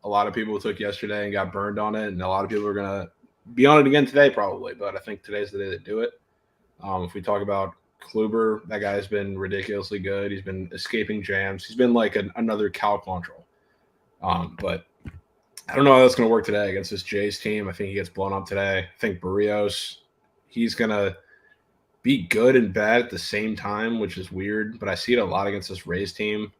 S1: a lot of people took yesterday and got burned on it, and a lot of people are going to be on it again today probably, but I think today's the day to do it. If we talk about Kluber, that guy's been ridiculously good. He's been escaping jams. He's been like another Cal Quantrill. But I don't know how that's going to work today against this Jays team. I think he gets blown up today. I think Barrios, he's going to be good and bad at the same time, which is weird, but I see it a lot against this Rays team.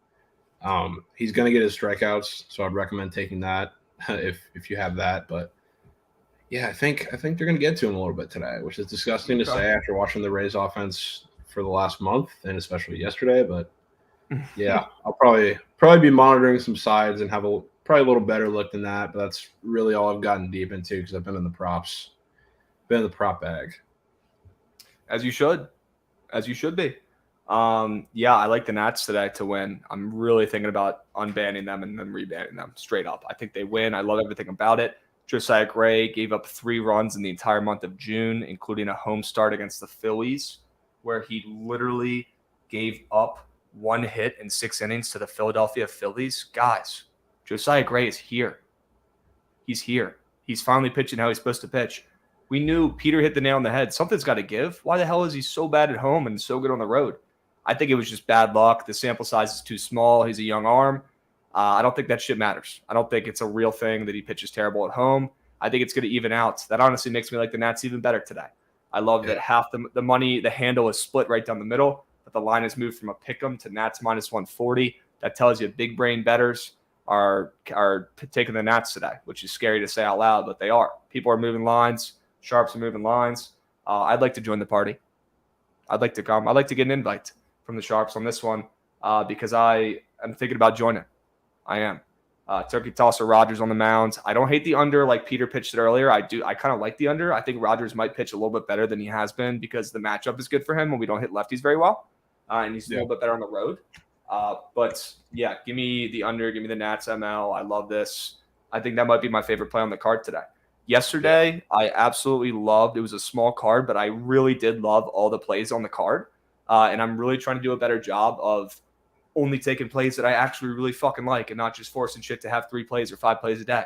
S1: He's going to get his strikeouts, so I'd recommend taking that if you have that. But yeah, I think they're going to get to him a little bit today, which is disgusting to say after watching the Rays offense for the last month and especially yesterday. But yeah, I'll probably be monitoring some sides and have probably a little better look than that. But that's really all I've gotten deep into because I've been in the props, been in the prop bag.
S2: As you should be. Yeah, I like the Nats today to win. I'm really thinking about unbanning them and then rebanning them straight up. I think they win. I love everything about it. Josiah Gray gave up 3 runs in the entire month of June, including a home start against the Phillies, where he literally gave up 1 hit in 6 innings to the Philadelphia Phillies. Guys, Josiah Gray is here. He's here. He's finally pitching how he's supposed to pitch. We knew Peter hit the nail on the head. Something's got to give. Why the hell is he so bad at home and so good on the road? I think it was just bad luck. The sample size is too small. He's a young arm. I don't think that shit matters. I don't think it's a real thing that he pitches terrible at home. I think it's going to even out. That honestly makes me like the Nats even better today. I love that half the money, the handle is split right down the middle, but the line has moved from a pick'em to Nats minus 140. That tells you big brain bettors are taking the Nats today, which is scary to say out loud, but they are. People are moving lines. Sharps are moving lines. I'd like to join the party. I'd like to come. I'd like to get an invite from the Sharps on this one because I am thinking about joining. I am. Turkey tosser Rodgers on the mound. I don't hate the under like Peter pitched it earlier. I kind of like the under. I think Rodgers might pitch a little bit better than he has been because the matchup is good for him when we don't hit lefties very well. And he's a little bit better on the road. But yeah, give me the under. Give me the Nats ML. I love this. I think that might be my favorite play on the card today. Yesterday, I absolutely loved. It was a small card, but I really did love all the plays on the card. And I'm really trying to do a better job of only taking plays that I actually really fucking like and not just forcing shit to have 3 plays or 5 plays a day.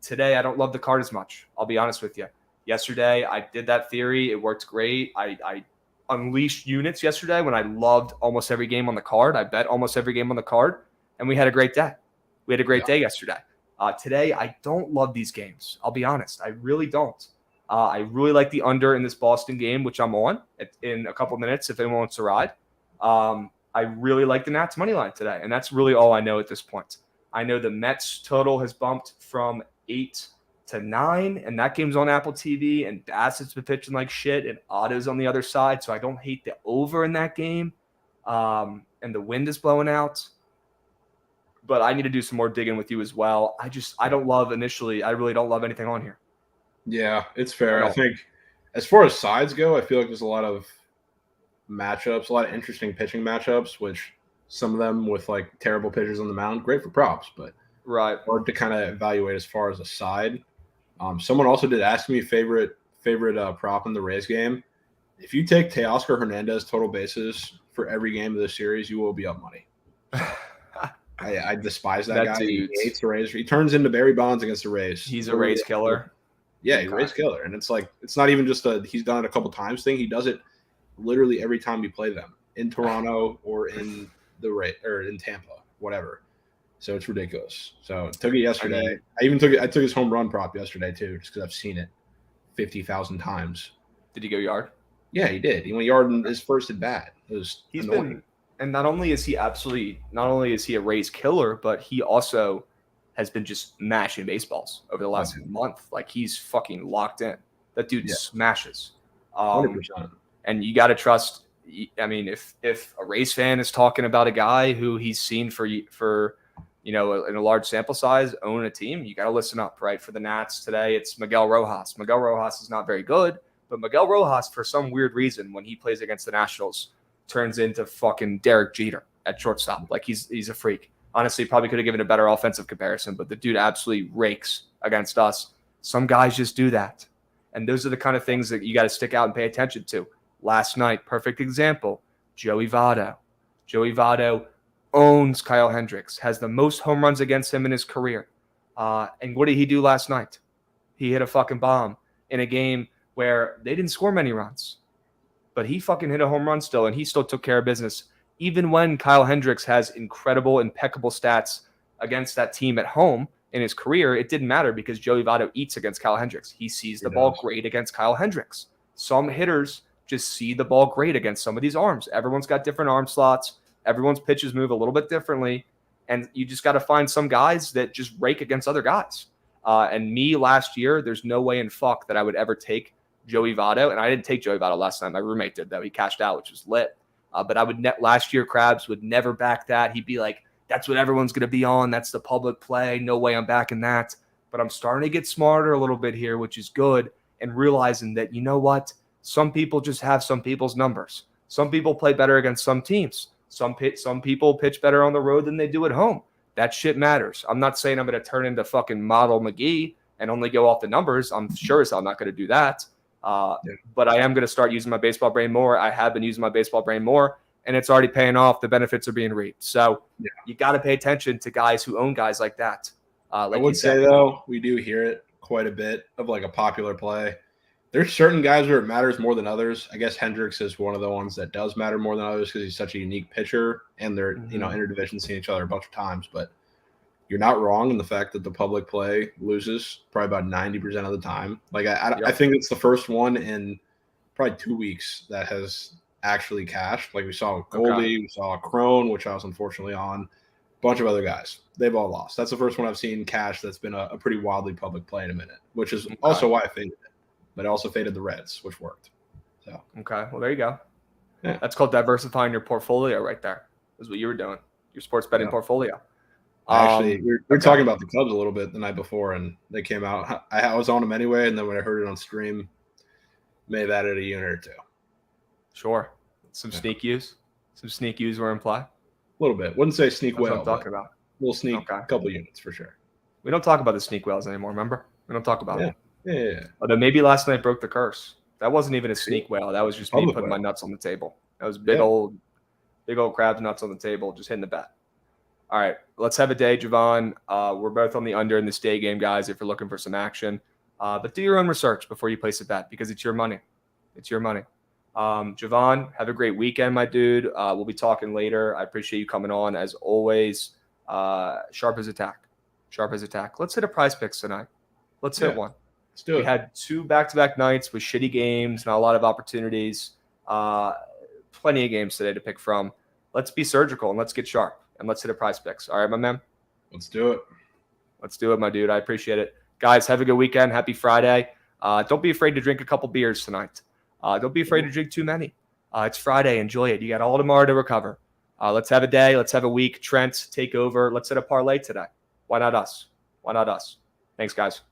S2: Today, I don't love the card as much. I'll be honest with you. Yesterday, I did that theory. It worked great. I unleashed units yesterday when I loved almost every game on the card. I bet almost every game on the card, and we had a great day. We had a great day yesterday. Today, I don't love these games. I'll be honest. I really don't. I really like the under in this Boston game, which I'm on in a couple minutes if anyone wants to ride. I really like the Nats money line today, and that's really all I know at this point. I know the Mets total has bumped from 8 to 9, and that game's on Apple TV, and Bassett's been pitching like shit, and Otto's on the other side, so I don't hate the over in that game. And the wind is blowing out. but I need to do some more digging with you as well. I really don't love anything on here.
S1: Yeah, it's fair.
S2: I
S1: I
S2: don't.
S1: think as far as sides go, I feel like there's a lot of matchups, a lot of interesting pitching matchups, which some of them with like terrible pitchers on the mound, great for props, but
S2: Right.
S1: hard to kind of evaluate as far as a side. Someone also did ask me favorite prop in the Rays game. If you take Teoscar Hernandez total bases for every game of the series, you will be up money. I despise that guy. He hates the Rays. He turns into Barry Bonds against the Rays.
S2: He's a Rays killer.
S1: Yeah, he's a Rays killer. And it's like, it's not even just he's done it a couple times thing. He does it literally every time we play them in Toronto or in in Tampa, whatever. So it's ridiculous. So took it yesterday. I took his home run prop yesterday too, just because I've seen it 50,000 times.
S2: Did he go yard?
S1: Yeah, he did. He went yard in his first at bat. It was annoying.
S2: And not only is he a Rays killer, but he also has been just mashing baseballs over the last month. Like he's fucking locked in. That dude smashes.
S1: 100%.
S2: And you got to trust. I mean, if a Rays fan is talking about a guy who he's seen for in a large sample size own a team, you got to listen up, right? For the Nats today, it's Miguel Rojas. Miguel Rojas is not very good, but Miguel Rojas, for some weird reason, when he plays against the Nationals, turns into fucking Derek Jeter at shortstop. Like he's a freak. Honestly, probably could have given a better offensive comparison, but the dude absolutely rakes against us. Some guys just do that. And those are the kind of things that you got to stick out and pay attention to. Last night, perfect example, Joey Votto. Joey Votto owns Kyle Hendricks, has the most home runs against him in his career. And what did he do last night? He hit a fucking bomb in a game where they didn't score many runs. But he fucking hit a home run still, and he still took care of business. Even when Kyle Hendricks has incredible, impeccable stats against that team at home in his career, it didn't matter because Joey Votto eats against Kyle Hendricks. He sees the ball great against Kyle Hendricks. Some hitters just see the ball great against some of these arms. Everyone's got different arm slots. Everyone's pitches move a little bit differently. And you just got to find some guys that just rake against other guys. And me last year, there's no way in fuck that I would ever take Joey Votto. And I didn't take Joey Votto last night. My roommate did, though. He cashed out, which was lit. But I would last year, Krabs would never back that. He'd be like, that's what everyone's going to be on. That's the public play. No way I'm backing that. But I'm starting to get smarter a little bit here, which is good. And realizing that, you know what? Some people just have some people's numbers. Some people play better against some teams. Some people pitch better on the road than they do at home. That shit matters. I'm not saying I'm going to turn into fucking Model McGee and only go off the numbers. I'm sure as hell not going to do that. But I am going to start using my baseball brain more. I have been using my baseball brain more, and it's already paying off. The benefits are being reaped. So you got to pay attention to guys who own guys like that.
S1: Like I would say, though, we do hear it quite a bit of like a popular play. There's certain guys where it matters more than others. I guess Hendricks is one of the ones that does matter more than others because he's such a unique pitcher, and they're interdivision seeing each other a bunch of times. But you're not wrong in the fact that the public play loses probably about 90% of the time. Like I think it's the first one in probably 2 weeks that has actually cashed. Like we saw Goldie, we saw Crone, which I was unfortunately on. A bunch of other guys, they've all lost. That's the first one I've seen cash that's been a pretty wildly public play in a minute, which is also why I faded it. But I also faded the Reds, which worked. So
S2: well, there you go. Yeah. That's called diversifying your portfolio right there. Is what you were doing. Your sports betting portfolio.
S1: Actually, we were talking about the Cubs a little bit the night before, and they came out. I was on them anyway, and then when I heard it on stream, may have added a unit or two.
S2: Sure. Some sneak use. Some sneak use were in play.
S1: A little bit. Wouldn't say sneak whale.
S2: What I'm talking about.
S1: We'll sneak a couple units for sure.
S2: We don't talk about the sneak whales anymore, remember? We don't talk about it.
S1: Yeah.
S2: Although maybe last night broke the curse. That wasn't even a sneak whale. That was just me putting my nuts on the table. That was big old crabs nuts on the table, just hitting the bet. All right, let's have a day, Jovan. We're both on the under in this day game, guys, if you're looking for some action. But do your own research before you place a bet because it's your money. It's your money. Jovan, have a great weekend, my dude. We'll be talking later. I appreciate you coming on, as always. Sharp as attack. Sharp as attack. Let's hit a prize picks tonight. Let's hit one.
S1: Let's do it.
S2: We had 2 back-to-back nights with shitty games, not a lot of opportunities. Plenty of games today to pick from. Let's be surgical and let's get sharp and let's hit a prize picks. All right, my man?
S1: Let's do it.
S2: Let's do it, my dude. I appreciate it. Guys, have a good weekend. Happy Friday. Don't be afraid to drink a couple beers tonight. Don't be afraid to drink too many. It's Friday. Enjoy it. You got all tomorrow to recover.
S5: Let's have a day. Let's have a week. Trent, take over. Let's hit a parlay today. Why not us? Why not us? Thanks, guys.